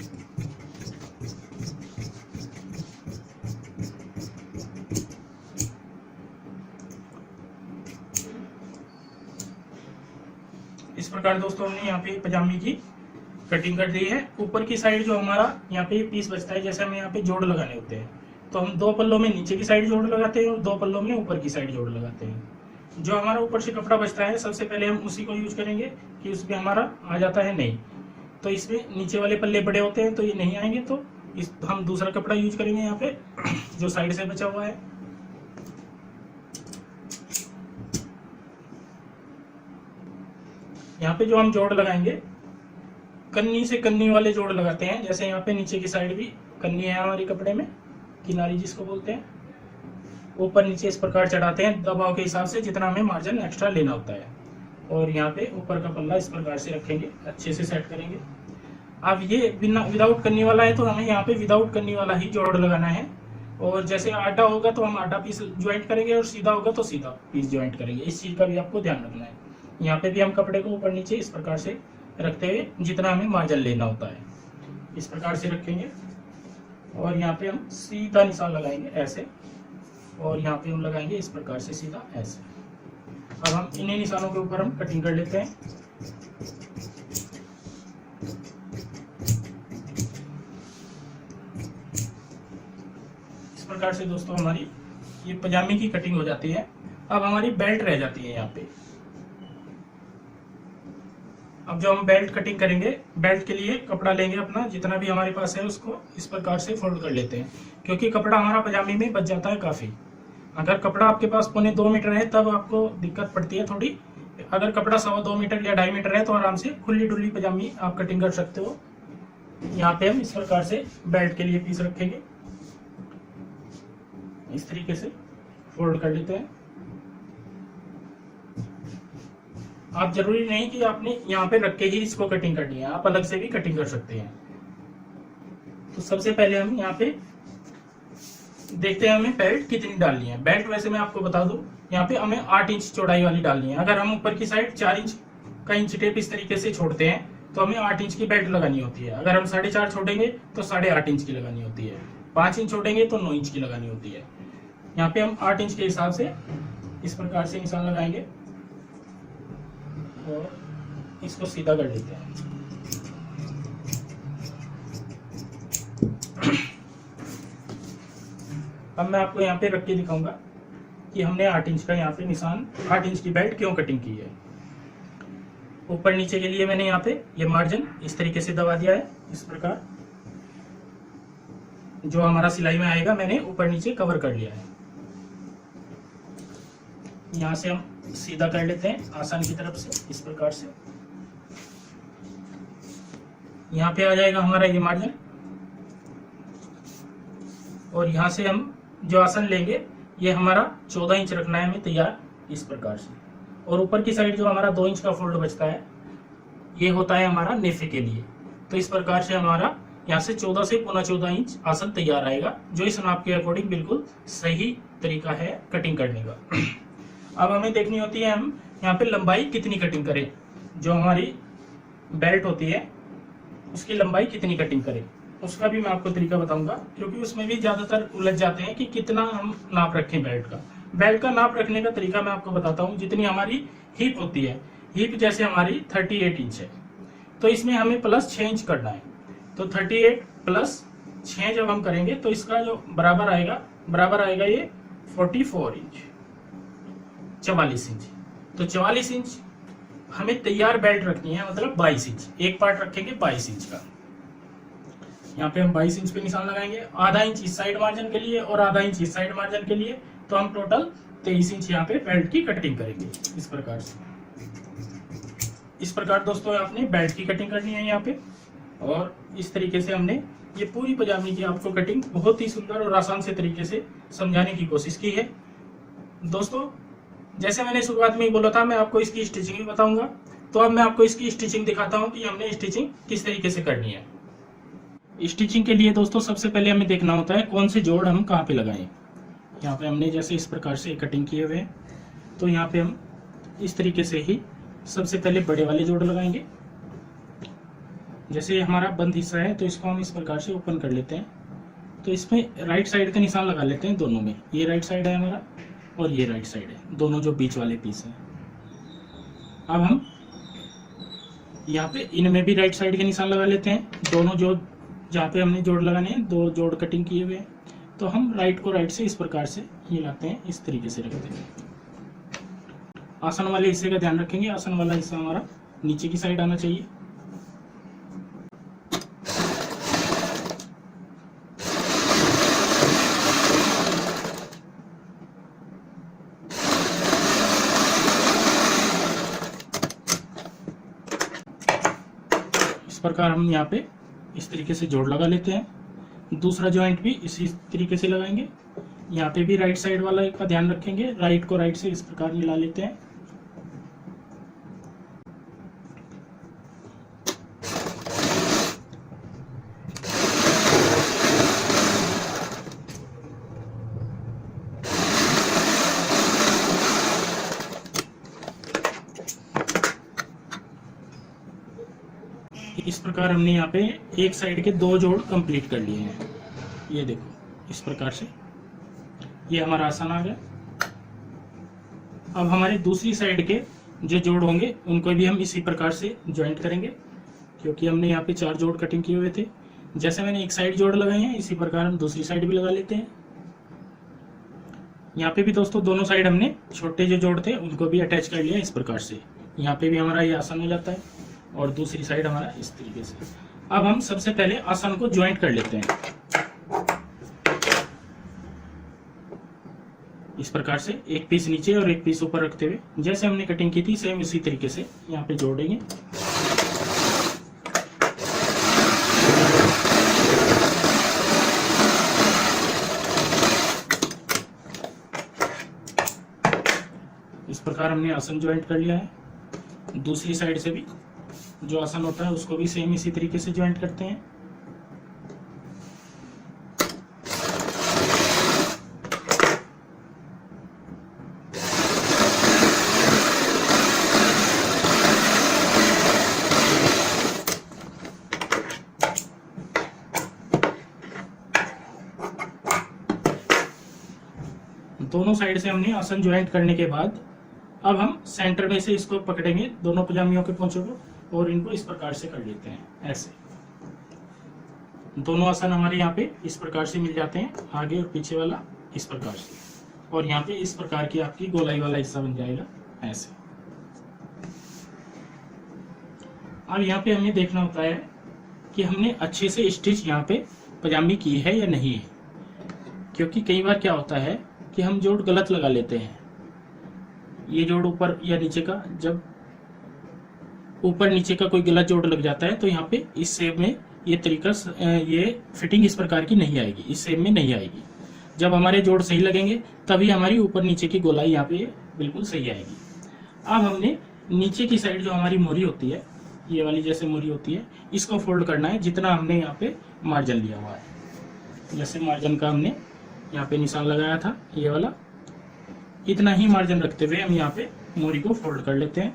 इस प्रकार दोस्तों हमने यहाँ पे पजामे की कटिंग कर दी है। ऊपर की साइड जो हमारा यहाँ पे पीस बचता है, जैसे हमें यहाँ पे जोड़ लगाने होते हैं, तो हम 2 पल्लों में नीचे की साइड जोड़ लगाते हैं और 2 पल्लों में ऊपर की साइड जोड़ लगाते हैं। जो हमारा ऊपर से कपड़ा बचता है सबसे पहले हम उसी को यूज करेंगे कि उसमें हमारा आ जाता है नहीं, तो इसमें नीचे वाले पल्ले बड़े होते हैं तो ये नहीं आएंगे, तो हम दूसरा कपड़ा यूज करेंगे यहाँ पे जो साइड से बचा हुआ है। यहाँ पे जो हम जोड़ लगाएंगे कन्नी से कन्नी वाले जोड़ लगाते हैं, जैसे यहाँ पे नीचे की साइड भी कन्नी है हमारे कपड़े में, किनारी जिसको बोलते हैं, ऊपर नीचे इस प्रकार चढ़ाते हैं दबाव के हिसाब से जितना हमें मार्जिन एक्स्ट्रा लेना होता है। और यहाँ पे ऊपर का पल्ला इस प्रकार से रखेंगे, अच्छे से सेट करेंगे। अब ये बिना विदाउट करनी वाला है तो हमें यहाँ पे विदाउट करनी वाला ही जोड़ लगाना है, और जैसे आटा होगा तो हम आटा पीस ज्वाइंट करेंगे और सीधा होगा तो सीधा पीस ज्वाइंट करेंगे। इस चीज का भी आपको ध्यान रखना है। यहाँ पे भी हम कपड़े को ऊपर नीचे इस प्रकार से रखते हुए जितना हमें मार्जिन लेना होता है इस प्रकार से रखेंगे, और यहाँ पे हम सीधा निशान लगाएंगे ऐसे, और यहाँ पे हम लगाएंगे इस प्रकार से सीधा ऐसे। अब हम इन्हीं निशानों के ऊपर हम कटिंग कर लेते हैं। इस प्रकार से दोस्तों हमारी ये पजामे की कटिंग हो जाती है। अब हमारी बेल्ट रह जाती है यहाँ पे। अब जो हम बेल्ट कटिंग करेंगे, बेल्ट के लिए कपड़ा लेंगे अपना जितना भी हमारे पास है, उसको इस प्रकार से फोल्ड कर लेते हैं, क्योंकि कपड़ा हमारा पजामे में बच जाता है काफी। अगर कपड़ा आपके पास 1.25 मीटर है तब आपको दिक्कत पड़ती है थोड़ी। अगर कपड़ा 2.25 मीटर या 2.5 मीटर है तो आराम से खुली डुली पजामी आप कटिंग कर सकते हो। यहाँ पे हम इस प्रकार से बेल्ट के लिए पीस रखेंगे, इस तरीके से फोल्ड कर लेते हैं। आप जरूरी नहीं कि आपने यहाँ पे रख के ही इसको कटिंग करनी है, आप अलग से भी कटिंग कर सकते हैं। तो सबसे पहले हम यहाँ पे देखते हैं हमें बेल्ट कितनी डालनी है। बेल्ट वैसे मैं आपको बता दूं, यहाँ पे हमें 8 इंच चौड़ाई वाली डालनी है। अगर हम ऊपर की साइड 4 इंच का इंच टेप इस तरीके से छोड़ते हैं तो हमें 8 इंच की बेल्ट लगानी होती है। अगर हम 4.5 छोड़ेंगे तो 8.5 इंच की लगानी होती है। 5 इंच छोड़ेंगे तो 9 इंच की लगानी होती है। यहाँ पे हम 8 इंच के हिसाब से इस प्रकार से निशान लगाएंगे और इसको सीधा कर लेते हैं। अब मैं आपको यहाँ पे रख के दिखाऊंगा कि हमने 8 इंच का यहाँ पे निशान 8 इंच की बेल्ट क्यों कटिंग की है। ऊपर नीचे के लिए मैंने यहाँ पे ये मार्जिन इस तरीके से दबा दिया है, इस प्रकार जो हमारा सिलाई में आएगा मैंने ऊपर नीचे कवर कर लिया है। यहाँ से हम सीधा कर लेते हैं आसान की तरफ से, इस प्रकार से। यहाँ पे आ जाएगा हमारा ये मार्जिन, और यहाँ से हम जो आसन लेंगे ये हमारा 14 इंच रखना है हमें तैयार, इस प्रकार से। और ऊपर की साइड जो हमारा 2 इंच का फोल्ड बचता है ये होता है हमारा नेफे के लिए। तो इस प्रकार से हमारा यहाँ से 14 से 14.25 इंच आसन तैयार आएगा, जो इस नाप के अकॉर्डिंग बिल्कुल सही तरीका है कटिंग करने का। अब हमें देखनी होती है हम यहाँ पे लंबाई कितनी कटिंग करें। जो हमारी बेल्ट होती है उसकी लंबाई कितनी कटिंग करें, उसका भी मैं आपको तरीका बताऊंगा, क्योंकि उसमें भी ज्यादातर उलझ जाते हैं कि कितना हम नाप रखें बेल्ट का। बेल्ट का नाप रखने का तरीका मैं आपको बताता हूँ। जितनी हमारी हिप होती है, हिप जैसे हमारी 38 इंच है तो इसमें हमें प्लस 6 इंच करना है। तो 38 प्लस 6 जब हम करेंगे तो इसका जो बराबर आएगा ये 44 इंच, 44 इंच। तो 44 इंच हमें तैयार बेल्ट रखनी है, मतलब 22 इंच। एक पार्ट रखेंगे 22 इंच का। यहाँ पे हम 22 इंच पे निशान लगाएंगे, आधा इंच इस साइड मार्जिन के लिए और आधा इंच इस साइड मार्जिन के लिए। तो हम टोटल 23 इंच यहाँ पे बेल्ट की कटिंग करेंगे इस प्रकार से। इस प्रकार दोस्तों आपने बेल्ट की कटिंग करनी है यहाँ पे, और इस तरीके से हमने ये पूरी पजामे की आपको कटिंग बहुत ही सुंदर और आसान से तरीके से समझाने की कोशिश की है। दोस्तों जैसे मैंने शुरुआत में ही बोला था मैं आपको इसकी स्टिचिंग भी बताऊंगा, तो अब मैं आपको इसकी स्टिचिंग दिखाता हूँ कि हमने स्टिचिंग किस तरीके से करनी है। स्टिचिंग के लिए दोस्तों सबसे पहले हमें देखना होता है कौन से जोड़ हम कहाँ पे लगाएं। यहाँ पे हमने जैसे इस प्रकार से कटिंग किए हुए हैं, तो यहाँ पे हम इस तरीके से ही सबसे पहले बड़े वाले जोड़ लगाएंगे। जैसे हमारा बंद हिस्सा है तो इसको हम इस प्रकार से ओपन कर लेते हैं। तो इसमें राइट साइड का निशान लगा लेते हैं दोनों में। ये राइट साइड है हमारा और ये राइट साइड है, दोनों जो बीच वाले पीस हैं। अब हम यहाँ पे इनमें भी राइट साइड के निशान लगा लेते हैं। दोनों जो जहाँ पे हमने जोड़ लगाने हैं, 2 जोड़ कटिंग किए हुए हैं, तो हम राइट को राइट से इस प्रकार से हिलाते हैं, इस तरीके से रखते हैं। आसन वाले हिस्से का ध्यान रखेंगे। आसन वाला हिस्सा हमारा नीचे की साइड आना चाहिए। इस प्रकार हम यहाँ पे इस तरीके से जोड़ लगा लेते हैं। दूसरा जॉइंट भी इसी तरीके से लगाएंगे। यहाँ पे भी राइट साइड वाला का ध्यान रखेंगे, राइट को राइट से इस प्रकार मिला लेते हैं। इस प्रकार हमने यहाँ पे एक साइड के 2 जोड़ कंप्लीट कर लिए हैं। ये देखो इस प्रकार से ये हमारा आसन आ गया। अब हमारे दूसरी साइड के जो जोड़ होंगे उनको भी हम इसी प्रकार से ज्वाइंट करेंगे, क्योंकि हमने यहाँ पे 4 जोड़ कटिंग किए हुए थे। जैसे मैंने एक साइड जोड़ लगाए हैं, इसी प्रकार हम दूसरी साइड भी लगा लेते हैं। यहाँ पे भी दोस्तों दोनों साइड हमने छोटे जो जोड़ थे उनको भी अटैच कर लिया इस प्रकार से। यहाँ पे भी हमारा ये आसन हो जाता है और दूसरी साइड हमारा इस तरीके से। अब हम सबसे पहले आसन को ज्वाइंट कर लेते हैं इस प्रकार से, एक पीस नीचे और एक पीस ऊपर रखते हुए। जैसे हमने कटिंग की थी सेम इसी तरीके से यहाँ पे जोड़ेंगे। इस प्रकार हमने आसन ज्वाइंट कर लिया है। दूसरी साइड से भी जो आसन होता है उसको भी सेम इसी तरीके से ज्वाइंट करते हैं। दोनों साइड से हमने आसन ज्वाइंट करने के बाद अब हम सेंटर में से इसको पकड़ेंगे दोनों पजामियों के पोंचों को और इनको इस प्रकार से कर लेते हैं। ऐसे दोनों आसन हमारे यहाँ पे इस प्रकार से मिल जाते हैं, आगे और पीछे वाला इस प्रकार से, और यहाँ पे इस प्रकार की आपकी गोलाई वाला हिस्सा बन जाएगा ऐसे। अब यहाँ पे हमें देखना होता है कि हमने अच्छे से स्टिच यहाँ पे पजामी की है या नहीं है, क्योंकि कई बार क्या होता है कि हम जोड़ गलत लगा लेते हैं। ये जोड़ ऊपर या नीचे का, जब ऊपर नीचे का कोई गलत जोड़ लग जाता है तो यहाँ पे इस शेप में ये तरीका ये फिटिंग इस प्रकार की नहीं आएगी, इस शेप में नहीं आएगी। जब हमारे जोड़ सही लगेंगे तभी हमारी ऊपर नीचे की गोलाई यहाँ पे बिल्कुल सही आएगी। अब हमने नीचे की साइड जो हमारी मोरी होती है, ये वाली जैसे मोरी होती है, इसको फोल्ड करना है जितना हमने यहाँ पे मार्जिन लिया हुआ है। जैसे मार्जिन का हमने यहाँ पे निशान लगाया था ये वाला, इतना ही मार्जिन रखते हुए हम यहाँ पे मोरी को फोल्ड कर लेते हैं।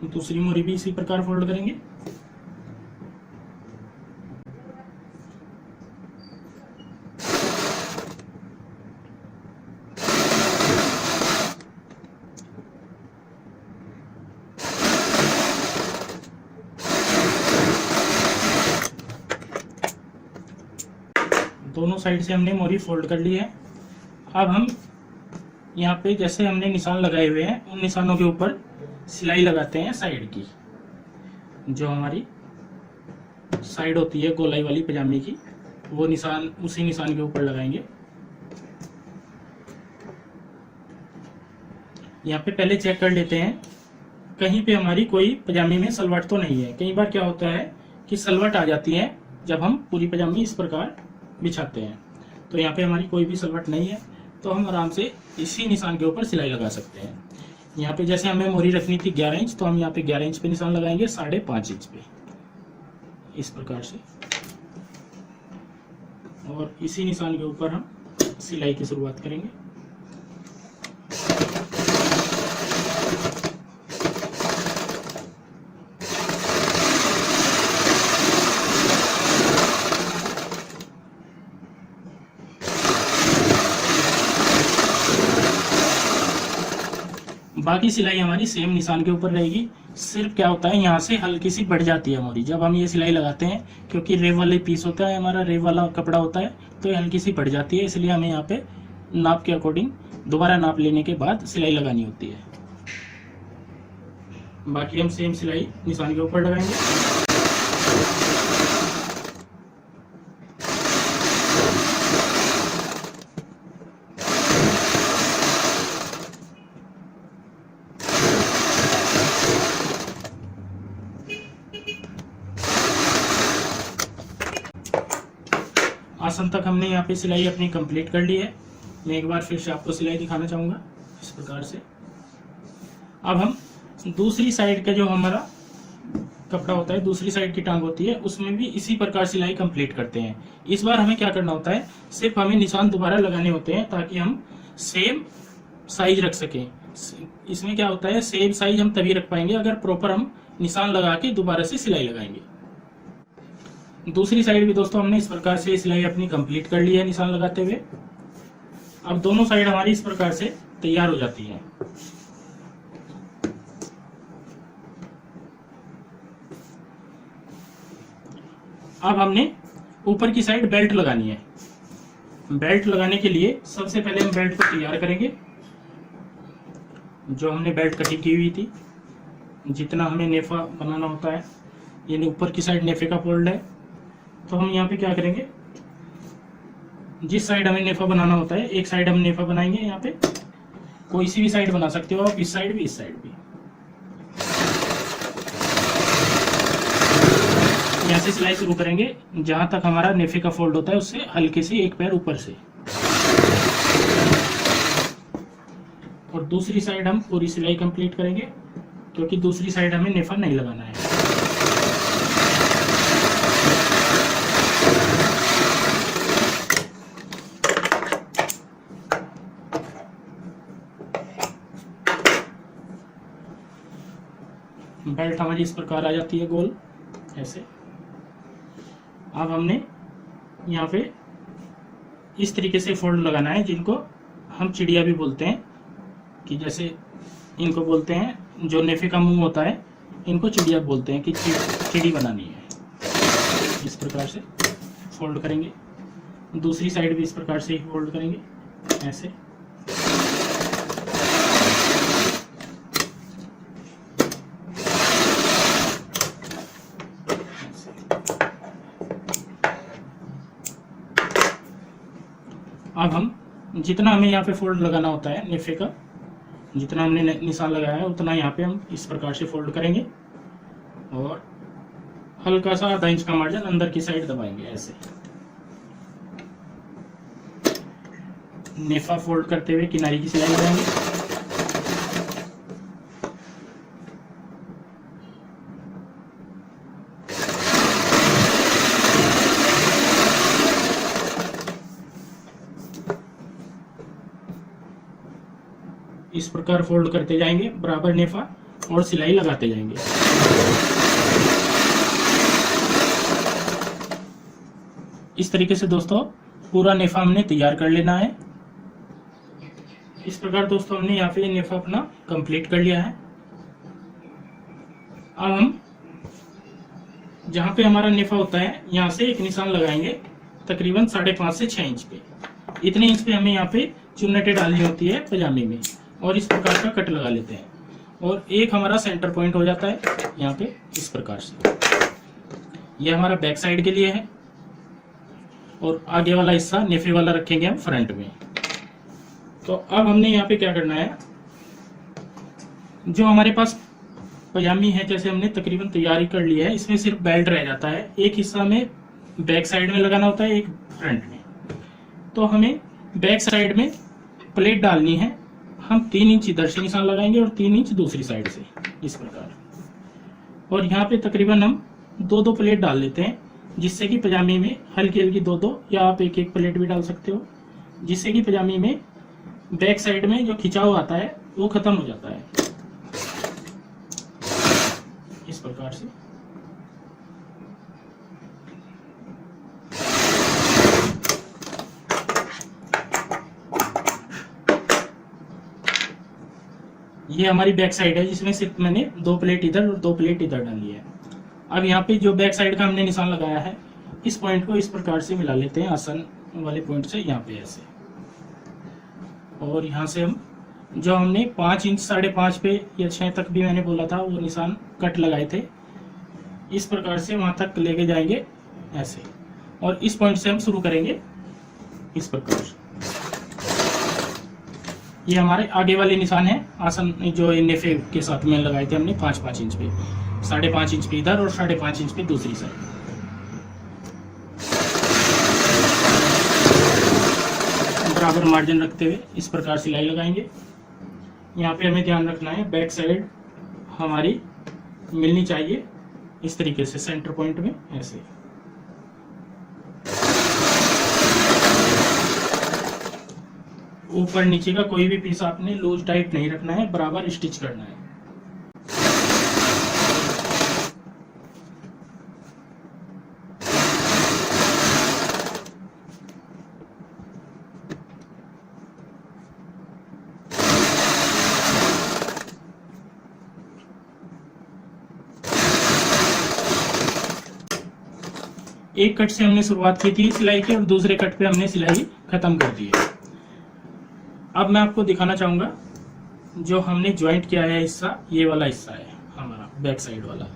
दूसरी मोरी भी इसी प्रकार फोल्ड करेंगे। दोनों साइड से हमने मोरी फोल्ड कर ली है। अब हम यहाँ पे जैसे हमने निशान लगाए हुए हैं उन निशानों के ऊपर सिलाई लगाते हैं साइड की। जो हमारी साइड होती है गोलाई वाली पजामे की, वो निशान उसी निशान के ऊपर लगाएंगे। यहाँ पे पहले चेक कर लेते हैं कहीं पे हमारी कोई पजामे में सलवट तो नहीं है। कई बार क्या होता है कि सलवट आ जाती है जब हम पूरी पजामी इस प्रकार बिछाते हैं, तो यहाँ पे हमारी कोई भी सलवट नहीं है, तो हम आराम से इसी निशान के ऊपर सिलाई लगा सकते हैं। यहाँ पे जैसे हमें मोरी रखनी थी 11 इंच, तो हम यहाँ पे 11 इंच पे निशान लगाएंगे 5.5 इंच पे इस प्रकार से, और इसी निशान के ऊपर हम सिलाई की शुरुआत करेंगे। बाकी सिलाई हमारी सेम निशान के ऊपर रहेगी। सिर्फ क्या होता है, यहाँ से हल्की सी बढ़ जाती है हमारी जब हम ये सिलाई लगाते हैं, क्योंकि रेव वाले पीस होता है हमारा, रेव वाला कपड़ा होता है, तो ये हल्की सी बढ़ जाती है, इसलिए हमें यहाँ पे नाप के अकॉर्डिंग दोबारा नाप लेने के बाद सिलाई लगानी होती है। बाकी हम सेम सिलाई निशान के ऊपर लगाएंगे। आसन तक हमने यहाँ पे सिलाई अपनी कंप्लीट कर ली है। मैं एक बार फिर से आपको सिलाई दिखाना चाहूँगा इस प्रकार से। अब हम दूसरी साइड का जो हमारा कपड़ा होता है, दूसरी साइड की टांग होती है, उसमें भी इसी प्रकार सिलाई कंप्लीट करते हैं। इस बार हमें क्या करना होता है, सिर्फ हमें निशान दोबारा लगाने होते हैं ताकि हम सेम साइज रख सकें। इसमें क्या होता है, सेम साइज हम तभी रख पाएंगे अगर प्रॉपर हम निशान लगा के दोबारा से सिलाई लगाएंगे। दूसरी साइड भी दोस्तों हमने इस प्रकार से सिलाई अपनी कंप्लीट कर ली है निशान लगाते हुए। अब दोनों साइड हमारी इस प्रकार से तैयार हो जाती है। अब हमने ऊपर की साइड बेल्ट लगानी है। बेल्ट लगाने के लिए सबसे पहले हम बेल्ट को तैयार करेंगे। जो हमने बेल्ट कटिंग की हुई थी, जितना हमें नेफा बनाना होता है, यानी ऊपर की साइड नेफे का फोल्ड है, तो हम यहाँ पे क्या करेंगे, जिस साइड हमें नेफा बनाना होता है एक साइड हम नेफा बनाएंगे। यहाँ पे कोई सी भी साइड बना सकते हो आप, इस साइड भी इस साइड भी। यहाँ से सिलाई शुरू करेंगे जहां तक हमारा नेफे का फोल्ड होता है उससे हल्के से एक पैर ऊपर से, और दूसरी साइड हम पूरी सिलाई कंप्लीट करेंगे क्योंकि दूसरी साइड हमें नेफा नहीं लगाना है। बेल्ट हमारी इस प्रकार आ जाती है गोल ऐसे। अब हमने यहाँ पे इस तरीके से फोल्ड लगाना है, जिनको हम चिड़िया भी बोलते हैं, कि जैसे इनको बोलते हैं जो नेफे का मुंह होता है, इनको चिड़िया बोलते हैं कि चिड़ी बनानी है। इस प्रकार से फोल्ड करेंगे, दूसरी साइड भी इस प्रकार से ही फोल्ड करेंगे ऐसे। अब हम जितना हमें यहाँ पे फोल्ड लगाना होता है नेफे का, जितना हमने निशान लगाया है उतना यहाँ पे हम इस प्रकार से फोल्ड करेंगे और हल्का सा आधा इंच का मार्जिन अंदर की साइड दबाएंगे ऐसे। नेफा फोल्ड करते हुए किनारे की सिलाई लगाएंगे। इस प्रकार फोल्ड करते जाएंगे बराबर नेफा और सिलाई लगाते जाएंगे। इस तरीके से दोस्तों पूरा नेफा हमने तैयार कर लेना है। इस प्रकार दोस्तों हमने यहाँ पे नेफा अपना कंप्लीट कर लिया है। अब हम जहाँ पे हमारा नेफा होता है यहाँ से एक निशान लगाएंगे तकरीबन 5.5 से 6 इंच पे। इतने इंच पे हमें यहाँ पे चुन्नटें डालनी होती है पजामे में, और इस प्रकार का कट लगा लेते हैं और एक हमारा सेंटर पॉइंट हो जाता है यहाँ पे इस प्रकार से। ये हमारा बैक साइड के लिए है और आगे वाला हिस्सा नेफे वाला रखेंगे हम फ्रंट में। तो अब हमने यहाँ पे क्या करना है, जो हमारे पास पजामी है जैसे हमने तकरीबन तैयारी कर ली है, इसमें सिर्फ बेल्ट रह जाता है। एक हिस्सा में बैक साइड में लगाना होता है, एक फ्रंट में। तो हमें बैक साइड में प्लेट डालनी है। हम 3 इंच इधर से निशान लगाएंगे और 3 इंच दूसरी साइड से इस प्रकार, और यहाँ पे तकरीबन हम 2-2 प्लेट डाल लेते हैं, जिससे कि पजामे में हल्की हल्की 2-2 या आप 1-1 प्लेट भी डाल सकते हो, जिससे कि पजामे में बैक साइड में जो खिंचाव आता है वो खत्म हो जाता है इस प्रकार से। ये हमारी बैक साइड है जिसमें सिर्फ मैंने 2 प्लेट इधर और 2 प्लेट इधर डाली है। अब यहाँ पे जो बैक साइड का हमने निशान लगाया है, इस पॉइंट को इस प्रकार से मिला लेते हैं आसन वाले पॉइंट से, यहाँ पे ऐसे। और यहाँ से हम जो हमने 5 इंच 5.5 पे या 6 तक भी मैंने बोला था वो निशान कट लगाए थे, इस प्रकार से वहाँ तक लेके जाएंगे ऐसे। और इस पॉइंट से हम शुरू करेंगे इस प्रकार। ये हमारे आगे वाले निशान है आसन, जो नेफे के साथ में लगाए थे हमने 5-5 इंच पे, 5.5 इंच पे इधर और 5.5 इंच पे दूसरी साइड। बराबर मार्जिन रखते हुए इस प्रकार सिलाई लगाएंगे। यहाँ पे हमें ध्यान रखना है बैक साइड हमारी मिलनी चाहिए इस तरीके से सेंटर पॉइंट में ऐसे। ऊपर नीचे का कोई भी पीस आपने लूज टाइट नहीं रखना है, बराबर स्टिच करना है। एक कट से हमने शुरुआत की थी सिलाई की और दूसरे कट पे हमने सिलाई खत्म कर दी है। अब मैं आपको दिखाना चाहूंगा जो हमने ज्वाइंट किया है हिस्सा, ये वाला हिस्सा है हमारा बैक साइड वाला,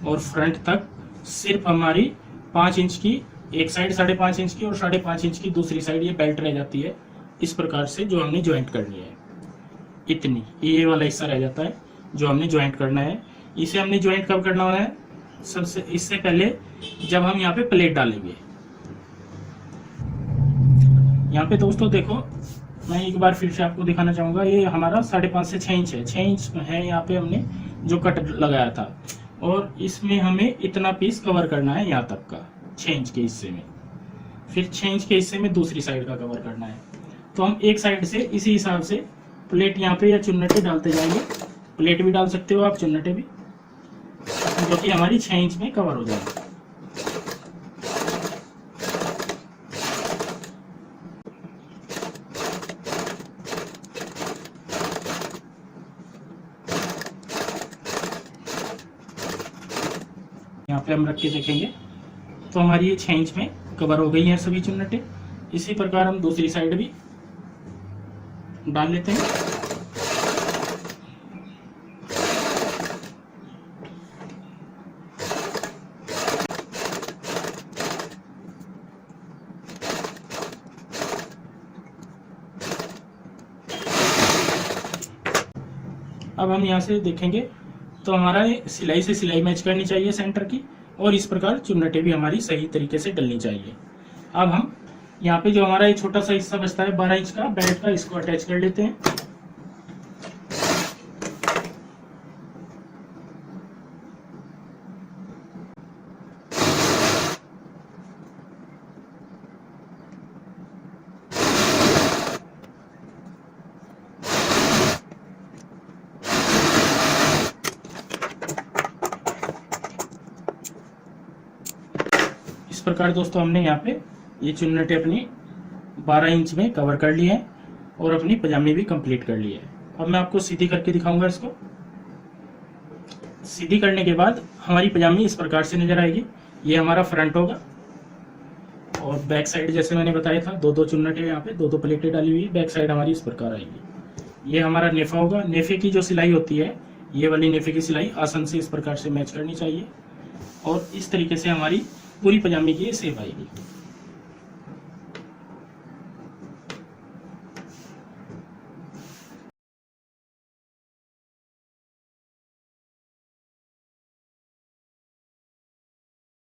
और फ्रंट तक सिर्फ हमारी 5 इंच की एक साइड, 5.5 इंच की और 5.5 इंच की दूसरी साइड ये बेल्ट रह जाती है इस प्रकार से, जो हमने ज्वाइंट करनी है। इतनी ये वाला हिस्सा रह जाता है जो हमने ज्वाइंट करना है। इसे हमने ज्वाइंट कब करना है? सबसे इससे पहले जब हम यहाँ पे प्लेट डालेंगे। यहाँ पे दोस्तों देखो, मैं एक बार फिर से आपको दिखाना चाहूंगा, ये हमारा 5.5 से 6 इंच है, 6 इंच है यहाँ पे हमने जो कट लगाया था, और इसमें हमें इतना पीस कवर करना है यहाँ तक का 6 इंच के हिस्से में। फिर 6 इंच के हिस्से में दूसरी साइड का कवर करना है। तो हम एक साइड से इसी हिसाब से प्लेट यहाँ पे या चुन्नटे डालते जाएंगे। प्लेट भी डाल सकते हो आप, चुन्नटे भी, जो कि हमारी 6 इंच में कवर हो जाएगी। यहाँ पे हम रख के देखेंगे तो हमारी ये 6 इंच में कवर हो गई हैं सभी चुन्नटे। इसी प्रकार हम दूसरी साइड भी डाल लेते हैं। अब हम यहाँ से देखेंगे तो हमारा सिलाई से सिलाई मैच करनी चाहिए सेंटर की, और इस प्रकार चुन्नटे भी हमारी सही तरीके से डलनी चाहिए। अब हम यहाँ पे जो हमारा ये छोटा सा हिस्सा बचता है 12 इंच का बेल्ट का, इसको अटैच कर लेते हैं। इस प्रकार दोस्तों हमने यहाँ पे ये चुन्नटे अपनी 12 इंच में कवर कर लिए हैं और अपनी पजामी भी कंप्लीट कर ली है। अब मैं आपको सीधी करके दिखाऊंगा इसको। सीधी करने के बाद हमारी पजामी इस प्रकार से नजर आएगी। ये हमारा फ्रंट होगा, और बैक साइड जैसे मैंने बताया था 2-2 चुन्नटे यहाँ पे 2-2 प्लेटें डाली हुई है। बैक साइड हमारी इस प्रकार आएगी। ये हमारा नेफा होगा। नेफे की जो सिलाई होती है, ये वाली नेफे की सिलाई आसन से इस प्रकार से मैच करनी चाहिए, और इस तरीके से हमारी पूरी पजामे की शेप आएगी।